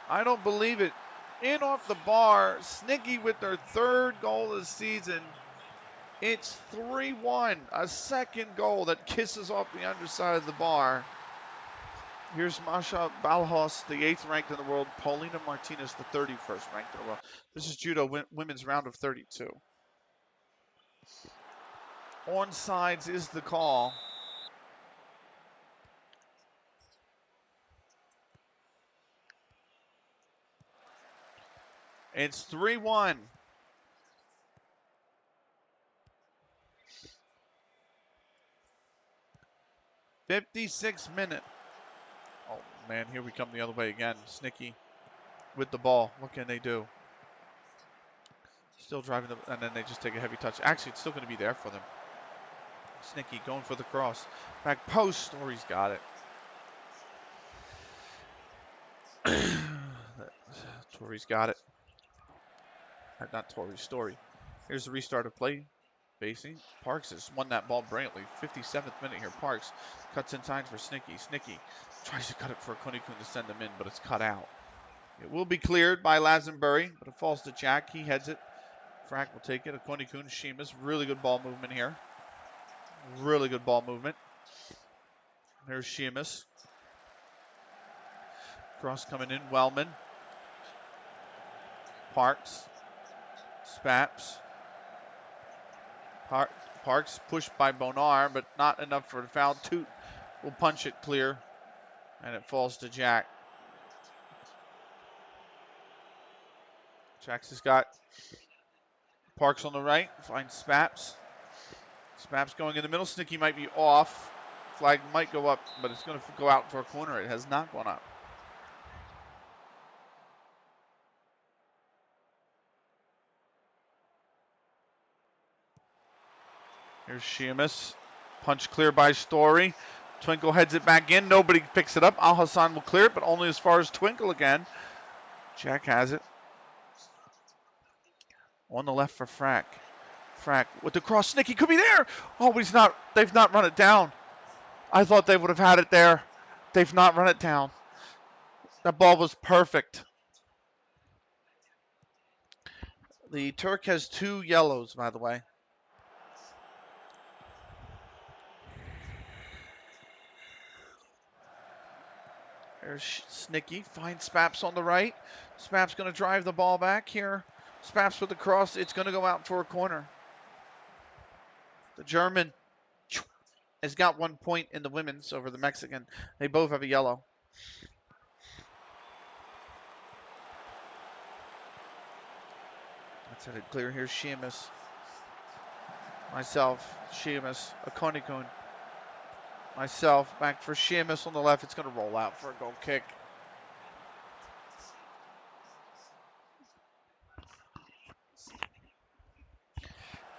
[SPEAKER 1] I don't believe it. In off the bar. Snicky with their third goal of the season. It's 3-1. A second goal that kisses off the underside of the bar. Here's Masha Balhos, the 8th ranked in the world. Paulina Martinez, the 31st ranked in the world. This is judo women's round of 32. Onsides is the call. It's 3-1. '56th minute. Oh, man, here we come the other way again. Snicky with the ball. What can they do? Still driving them, and then they just take a heavy touch. Actually, it's still going to be there for them. Snicky going for the cross. Back post. Or he's got it. Torrey's got it. Not Torrey, Story. Here's the restart of play. Basing. Parks has won that ball brilliantly. 57th minute here. Parks cuts inside for Snicky. Snicky tries to cut it for Konikun to send him in, but it's cut out. It will be cleared by Lazenbury, but it falls to Jack. He heads it. Frack will take it. Konikun, Sheamus. Really good ball movement here. Really good ball movement. There's Sheamus. Cross coming in. Wellman. Parks. Spaps. Parks pushed by Bonar, but not enough for the foul. Toot will punch it clear, and it falls to Jack. Jax has got Parks on the right. Finds Spaps. Spaps going in the middle. Snicky might be off. Flag might go up, but it's going to go out for a corner. It has not gone up. Here's Sheamus. Punch clear by Story. Twinkle heads it back in. Nobody picks it up. Al Hassan will clear it, but only as far as Twinkle again. Jack has it. On the left for Frack. Frack with the cross. Snicky could be there. Oh, but he's not. They've not run it down. I thought they would have had it there. They've not run it down. That ball was perfect. The Turk has 2 yellows, by the way. There's Snicky. Finds Spaps on the right. Spaps going to drive the ball back here. Spaps with the cross. It's going to go out for a corner. The German has got 1 point in the women's over the Mexican. They both have a yellow. That's headed clear. Here's Sheamus. Myself. Sheamus. Konikun. Myself. Back for Sheamus on the left. It's going to roll out for a goal kick.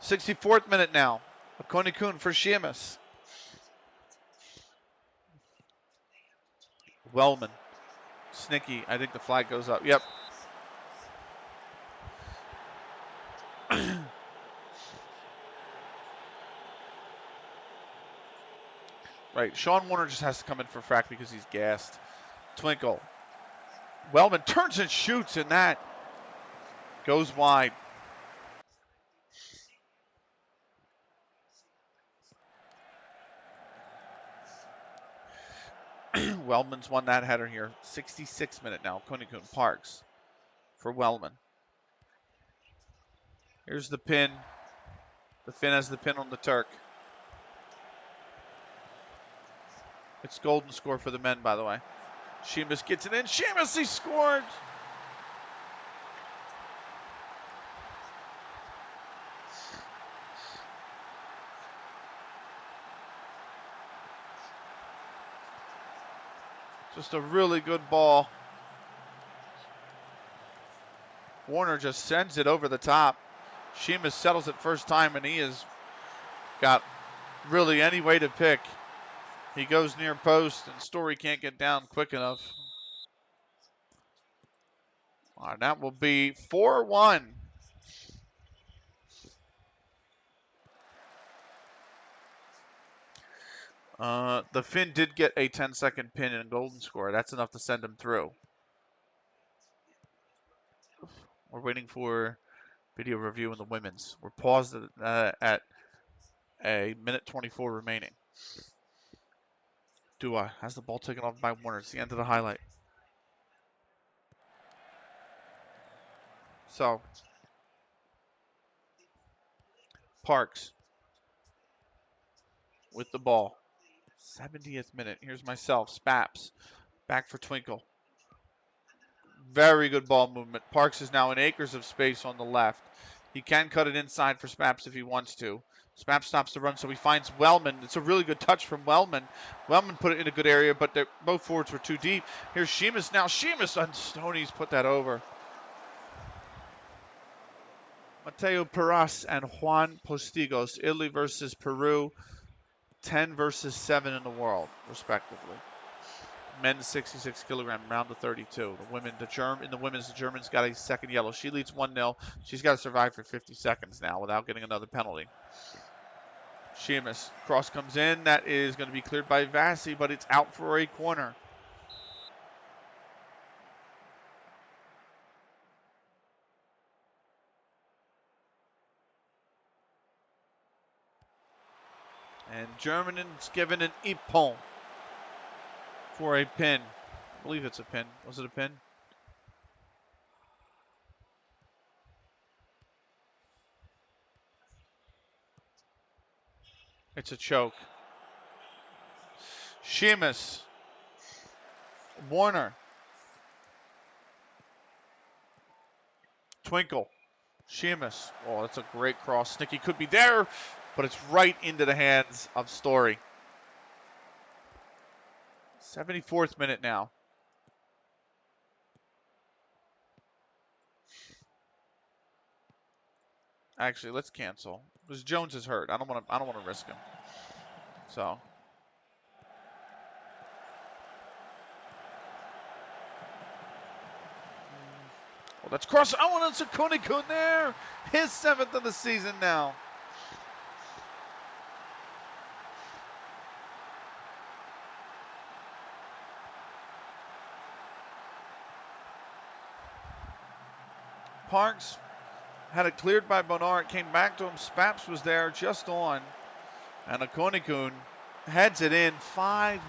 [SPEAKER 1] '64th minute now. Konikun for Sheamus. Wellman. Snicky. I think the flag goes up. Yep. Right. Sean Warner just has to come in for Frack because he's gassed. Twinkle. Wellman turns and shoots, and that goes wide. Wellman's won that header here. 66th minute now. Konikun. Parks for Wellman. Here's the pin. The Finn has the pin on the Turk. It's golden score for the men, by the way. Sheamus gets it in. Sheamus, he scored! Just a really good ball. Warner just sends it over the top. Sheamus settles it first time, and he has got really any way to pick. He goes near post, and Story can't get down quick enough. All right, that will be 4-1. The Finn did get a 10-second pin and golden score. That's enough to send him through. We're waiting for video review in the women's. We're paused at a minute 24 remaining. Dua has the ball taken off by Warner. It's the end of the highlight. So, Parks with the ball. 70th minute. Here's myself. Spaps. Back for Twinkle. Very good ball movement. Parks is now in acres of space on the left. He can cut it inside for Spaps if he wants to. Spaps stops the run, so he finds Wellman. It's a really good touch from Wellman. Wellman put it in a good area, but both forwards were too deep. Here's Sheamus now. Sheamus and Stoney's put that over. Mateo Peras and Juan Postigos. Italy versus Peru. 10 versus 7 in the world, respectively. Men's 66 kilogram, round of 32. In the women's, the Germans got a second yellow. She leads 1-0. She's got to survive for 50 seconds now without getting another penalty. Sheamus, cross comes in. That is going to be cleared by Vassie, but it's out for a corner. And Germany's given an Ippon for a pin. I believe it's a pin. Was it a pin? It's a choke. Sheamus. Warner. Twinkle. Sheamus. Oh, that's a great cross. Snicky could be there, but it's right into the hands of Story. 74th minute now. Actually, let's cancel because Jones is hurt. I don't want to risk him. So. Well, that's cross. Oh, and it's a Konikun there. His 7th of the season now. Parks had it cleared by Bonar. It came back to him. Spaps was there just on. And a Konikun heads it in 5-1.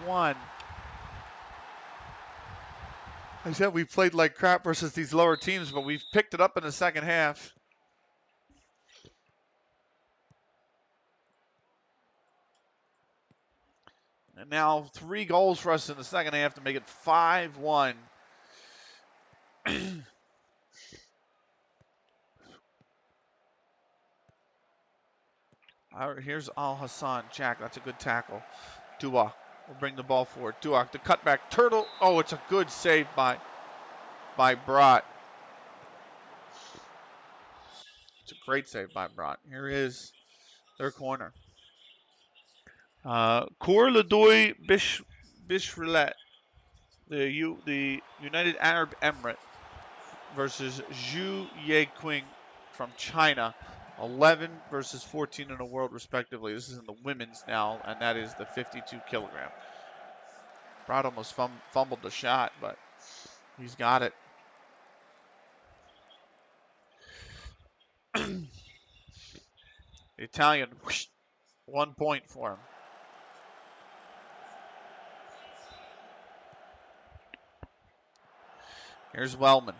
[SPEAKER 1] I said we played like crap versus these lower teams, but we've picked it up in the second half. And now 3 goals for us in the second half to make it 5-1. Here's Al Hassan. Jack, that's a good tackle. Dua will bring the ball forward. Dua, the cutback. Turtle. Oh, it's a good save by Brott. It's a great save by Brott. Here is their corner. Cour Ledoy Bishrelet, the United Arab Emirate versus Zhu Yeqing from China. 11 versus 14 in the world, respectively. This is in the women's now, and that is the 52 kilogram. Brott almost fumbled the shot, but he's got it. The Italian, 1 point for him. Here's Wellman.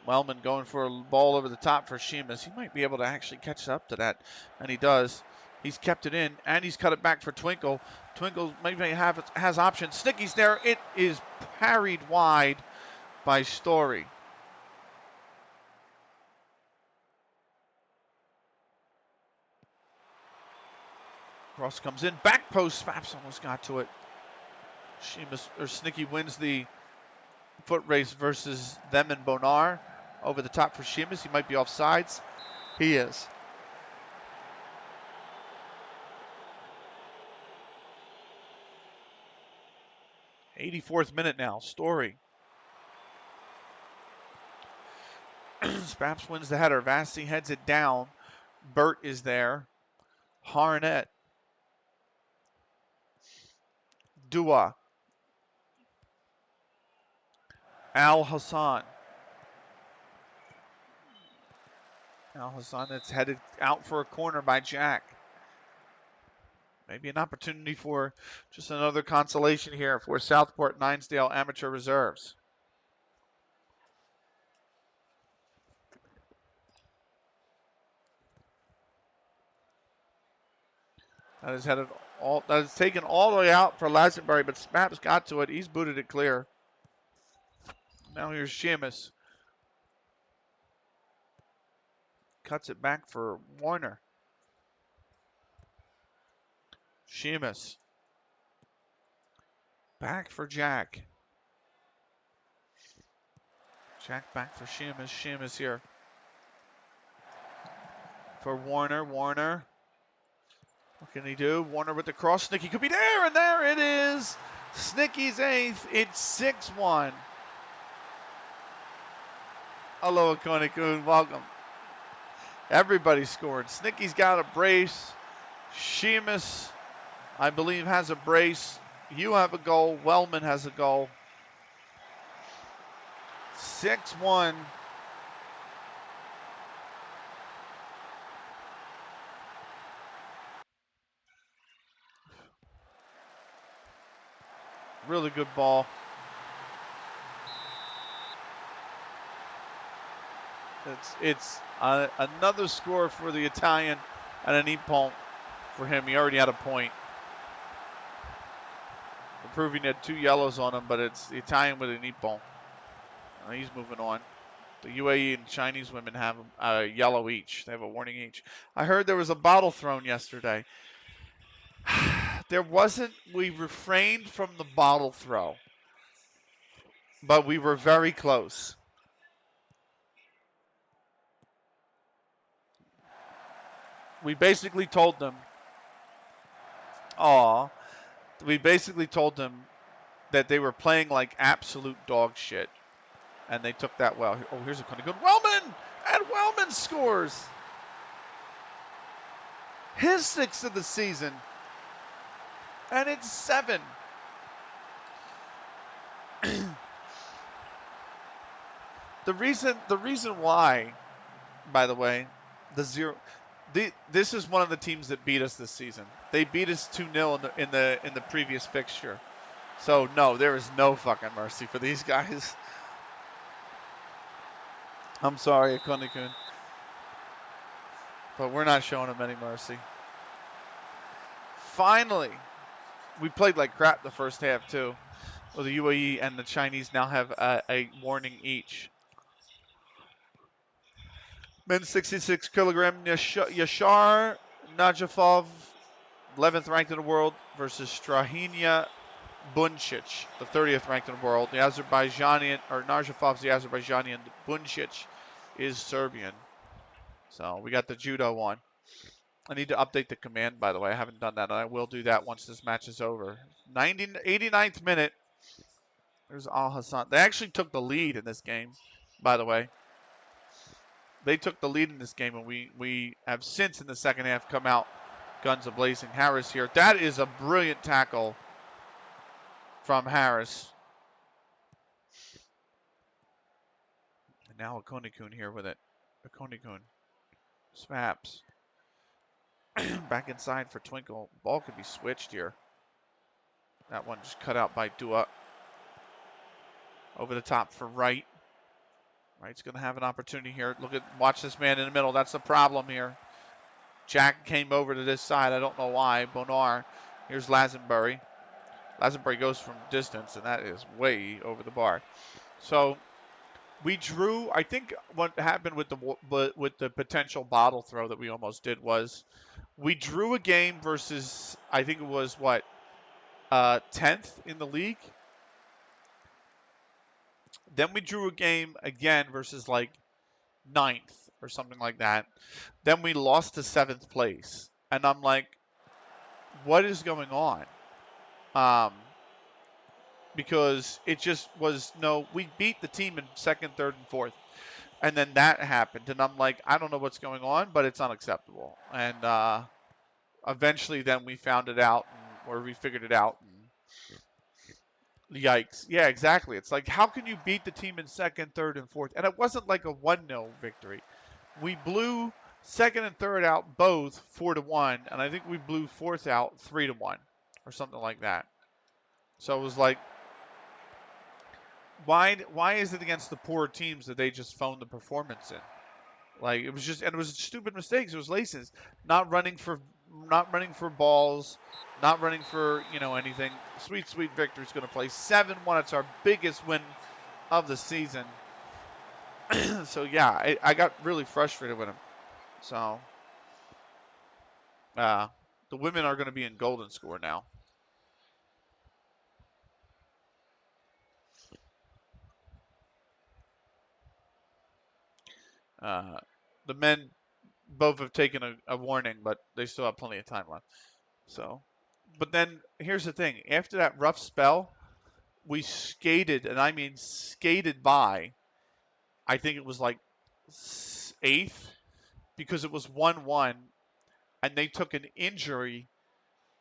[SPEAKER 1] Wellman going for a ball over the top for Sheamus. He might be able to actually catch up to that, and he does. He's kept it in, and he's cut it back for Twinkle. Twinkle maybe has options. Snicky's there. It is parried wide by Story. Cross comes in. Back post. Spaps almost got to it. Snicky wins the foot race versus them and Bonar. Over the top for Sheamus. He might be offsides. He is. '84th minute now. Story. Spaps wins the header. Vassie heads it down. Burt is there. Harnett. Dua. Al Hassan. Al Hassan, that's headed out for a corner by Jack. Maybe an opportunity for just another consolation here for Southport Ninesdale Amateur Reserves. That is taken all the way out for Lazenbury, but Spaps got to it. He's booted it clear. Now here's Sheamus. Cuts it back for Warner. Sheamus. Back for Jack. Jack back for Sheamus. Sheamus here. For Warner. Warner. What can he do? Warner with the cross. Nicky could be there, and there it is. Snicky's eighth. It's 6-1. Hello, Akone-kun. Welcome. Everybody scored. Snicky's got a brace. Sheamus, I believe, has a brace. You have a goal. Wellman has a goal. 6-1. Really good ball. It's another score for the Italian and an ippon for him. He already had a point. Proving he had 2 yellows on him, but it's the Italian with an ippon. He's moving on. The UAE and Chinese women have a yellow each. They have a warning each. I heard there was a bottle thrown yesterday. There wasn't. We refrained from the bottle throw, but we were very close. We basically told them, we basically told them that they were playing like absolute dog shit, and they took that well. Oh, here's a kind of good Wellman, and Wellman scores his 6th of the season, and it's 7. The reason why, by the way, this is one of the teams that beat us this season. They beat us 2-0 in the previous fixture. So no, there is no fucking mercy for these guys. I'm sorry, Akone-kun, but we're not showing them any mercy. Finally, we played like crap the first half too. Well, the UAE and the Chinese now have a warning each. Men's 66 kilogram Yashar Najafov, 11th ranked in the world, versus Strahinia Buncic, the 30th ranked in the world. The Azerbaijani, or Najafov's the Azerbaijani, and Buncic is Serbian. So we got the judo one. I need to update the command, by the way. I haven't done that, and I will do that once this match is over. 89th minute. There's Al Hassan. They actually took the lead in this game, by the way. They took the lead in this game, and we have since in the second half come out guns a-blazing. Harris here. That is a brilliant tackle from Harris. And now Akone-kun here with it. Akone-kun. Snaps. Back inside for Twinkle. Ball could be switched here. That one just cut out by Dua. Over the top for Wright. Wright's going to have an opportunity here. Watch this man in the middle. That's the problem here. Jack came over to this side. I don't know why. Bonar. Here's Lazenbury. Lazenbury goes from distance, and that is way over the bar. So we drew. I think what happened with the potential bottle throw that we almost did was we drew a game versus, I think it was 10th in the league. Then we drew a game again versus like 9th or something like that. Then we lost to 7th place. And I'm like, what is going on? Because it just was we beat the team in 2nd, 3rd, and 4th. And then that happened. And I'm like, I don't know what's going on, but it's unacceptable. And eventually then we found it out, or we figured it out. And yikes. Yeah, exactly. It's like, how can you beat the team in 2nd, 3rd, and 4th? And it wasn't like a 1-0 victory. We blew 2nd and 3rd out both 4-1, and I think we blew 4th out 3-1 or something like that. So it was like, why is it against the poor teams that they just phoned the performance in? Like, it was just, and it was stupid mistakes. It was laces, not running for balls, not running for anything. Sweet Victory's going to play 7-1. It's our biggest win of the season. So yeah, I got really frustrated with him. So the women are going to be in golden score now. The men both have taken a warning, but they still have plenty of time left. So But then here's the thing: after that rough spell, we skated, and I mean skated by. I think it was like eighth because it was 1-1, and they took an injury.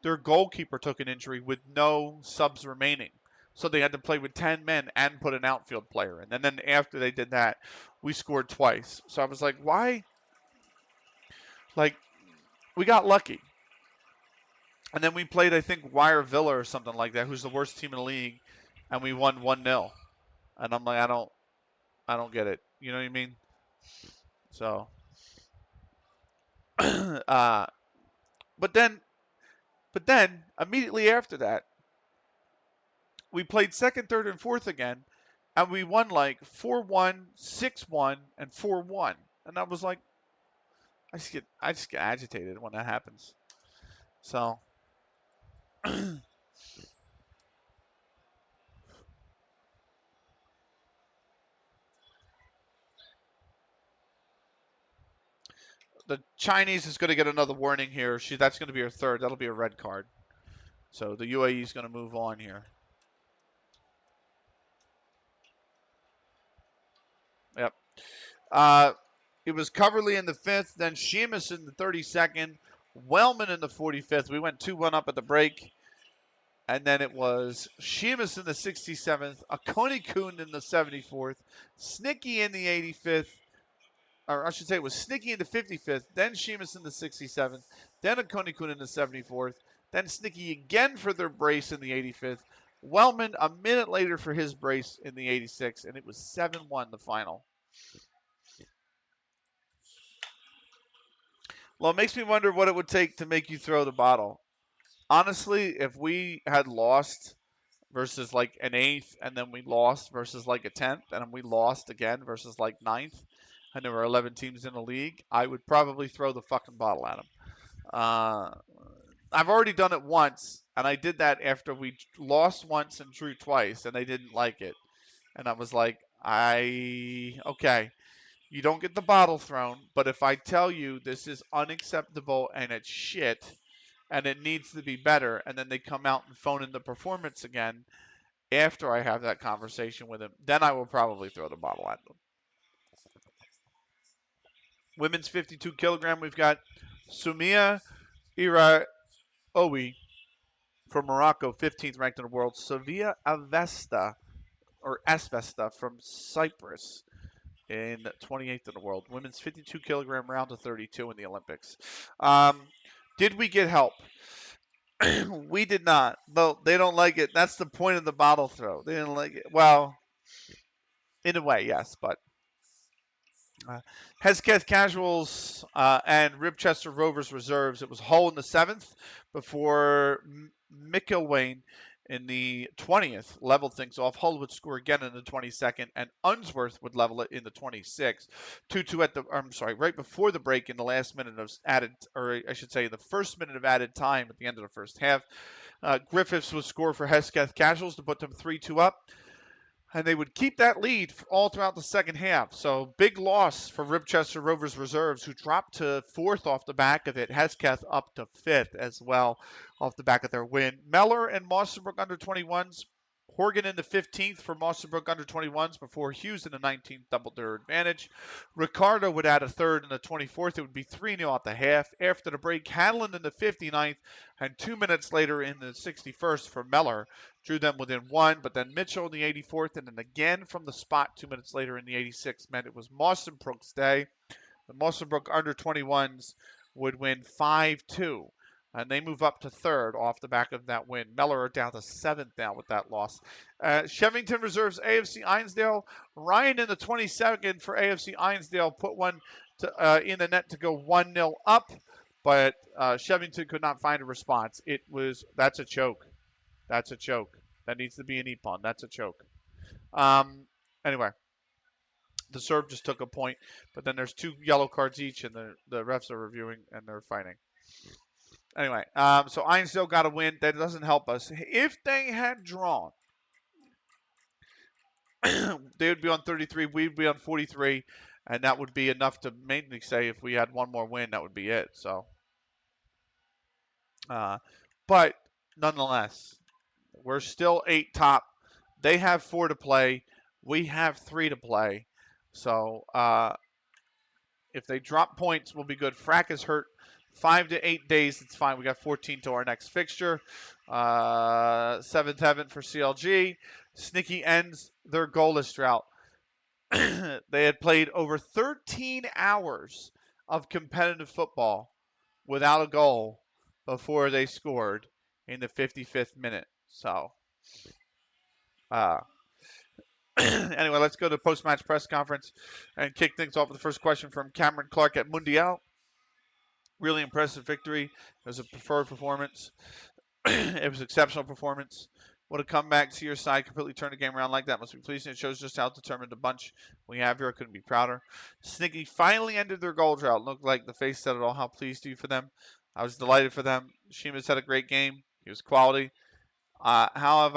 [SPEAKER 1] Their goalkeeper took an injury with no subs remaining. So they had to play with 10 men and put an outfield player in. And then after they did that, we scored twice. So I was like, why? Like, we got lucky. And then we played, I think, Wire Villa or something like that, who's the worst team in the league, and we won 1-0. And I'm like, I don't get it. You know what I mean? So, uh, but then, immediately after that, we played second, third, and fourth again, and we won like 4-1, 6-1, and 4-1. And I was like, I just get agitated when that happens. So the Chinese is going to get another warning here. That's going to be her third. That'll be a red card. So the UAE is going to move on here. Yep. Uh, it was Coverley in the 5th, then Sheamus in the 32nd, Wellman in the 45th. We went 2-1 up at the break. And then it was Sheamus in the 67th, Akoni Kun in the 74th, Snicky in the 85th, or I should say it was Snicky in the 55th, then Sheamus in the 67th, then Akoni Kun in the 74th, then Snicky again for their brace in the 85th, Wellman a minute later for his brace in the 86th, and it was 7-1 the final. Well, it makes me wonder what it would take to make you throw the bottle. Honestly, if we had lost versus like an 8th, and then we lost versus like a 10th, and then we lost again versus like 9th, and there were 11 teams in the league, I would probably throw the fucking bottle at them. I've already done it once, and I did that after we lost once and drew twice, and they didn't like it. And I was like, okay, you don't get the bottle thrown, but if I tell you this is unacceptable and it's shit and it needs to be better, and then they come out and phone in the performance again after I have that conversation with them, then I will probably throw the bottle at them. Women's 52 kilogram, we've got Sumia Iraoui from Morocco, 15th ranked in the world. Sevilla Avesta, or Asvesta from Cyprus, in 28th in the world. Women's 52 kilogram round of 32 in the Olympics. Did we get help? We did not. No, they don't like it. That's the point of the bottle throw. They didn't like it. Well, in a way, yes, but Hesketh Casuals and Ribchester Rovers reserves. It was Hull in the 7th before Micklewayne in the 20th leveled things off. Hull would score again in the 22nd, and Unsworth would level it in the 26th. 2-2 at the, I'm sorry, right before the break in the last minute of added, or I should say the first minute of added time at the end of the first half. Griffiths would score for Hesketh Casuals to put them 3-2 up. And they would keep that lead all throughout the second half. So big loss for Ribchester Rovers reserves, who dropped to 4th off the back of it. Hesketh up to 5th as well off the back of their win. Meller and Mosterbrook under 21s. Horgan in the 15th for Mosterbrook under 21s before Hughes in the 19th doubled their advantage. Ricardo would add a third in the 24th. It would be 3-0 at the half. After the break, Hanlon in the 59th, and 2 minutes later in the 61st for Meller drew them within 1, but then Mitchell in the 84th, and then again from the spot 2 minutes later in the 86th meant it was Mosterbrook's day. The Mosterbrook under 21s would win 5-2. And they move up to 3rd off the back of that win. Meller are down to 7th now with that loss. Shevington reserves AFC Einsdale. Ryan in the 22nd for AFC Einsdale put one in the net to go 1-0 up, but Shevington could not find a response. That's a choke. That's a choke. That needs to be an EPON. That's a choke. Anyway, the serve just took a point, but then there's 2 yellow cards each, and the refs are reviewing and they're fighting. Anyway, so Einsdale got a win. That doesn't help us. If they had drawn, they would be on 33. We'd be on 43, and that would be enough to mainly say if we had one more win, that would be it. So, but nonetheless, we're still 8 top. They have 4 to play. We have 3 to play. So if they drop points, we'll be good. Frack is hurt 5 to 8 days. It's fine. We got 14 to our next fixture. 7th heaven for CLG. Snicky ends their goalless drought. They had played over 13 hours of competitive football without a goal before they scored in the 55th minute. So, uh, anyway, let's go to the post-match press conference and kick things off with the first question from Cameron Clark at Mundial. Really impressive victory. It was a preferred performance. It was exceptional performance. What a comeback to your side. Completely turned the game around like that. Must be pleasing. It shows just how determined the bunch we have here. I couldn't be prouder. Snicky finally ended their goal drought. Looked like the face said it all. How pleased are you for them? I was delighted for them. Sheamus had a great game. He was quality. How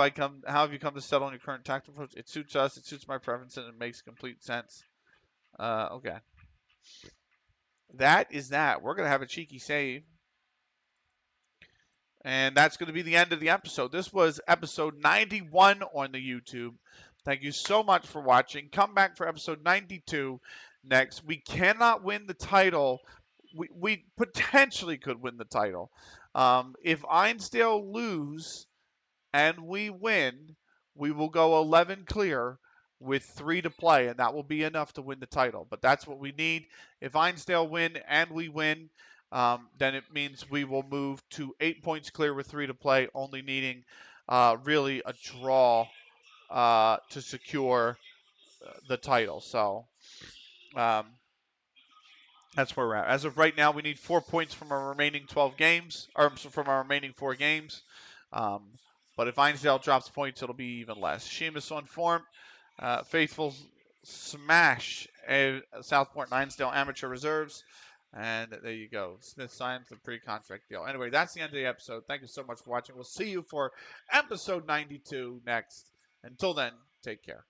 [SPEAKER 1] have you come to settle on your current tactical approach? It suits us. It suits my preference, and it makes complete sense. Okay. That is that. We're gonna have a cheeky save. And that's going to be the end of the episode. This was episode 91 on the YouTube. Thank you so much for watching. Come back for episode 92 next. We cannot win the title. We potentially could win the title. If Einsdale lose and we win, we will go 11 clear with 3 to play, and that will be enough to win the title. But that's what we need. If Einsdale win and we win, then it means we will move to 8 points clear with 3 to play, only needing really a draw to secure the title. So um, that's where we're at. As of right now, we need 4 points from our remaining 12 games, or from our remaining 4 games. Um, but if Einsdale drops points, it'll be even less. Sheamus on form. Faithful smash Southport and Einsdale amateur reserves. And there you go. Smith signs the pre-contract deal. Anyway, that's the end of the episode. Thank you so much for watching. We'll see you for episode 92 next. Until then, take care.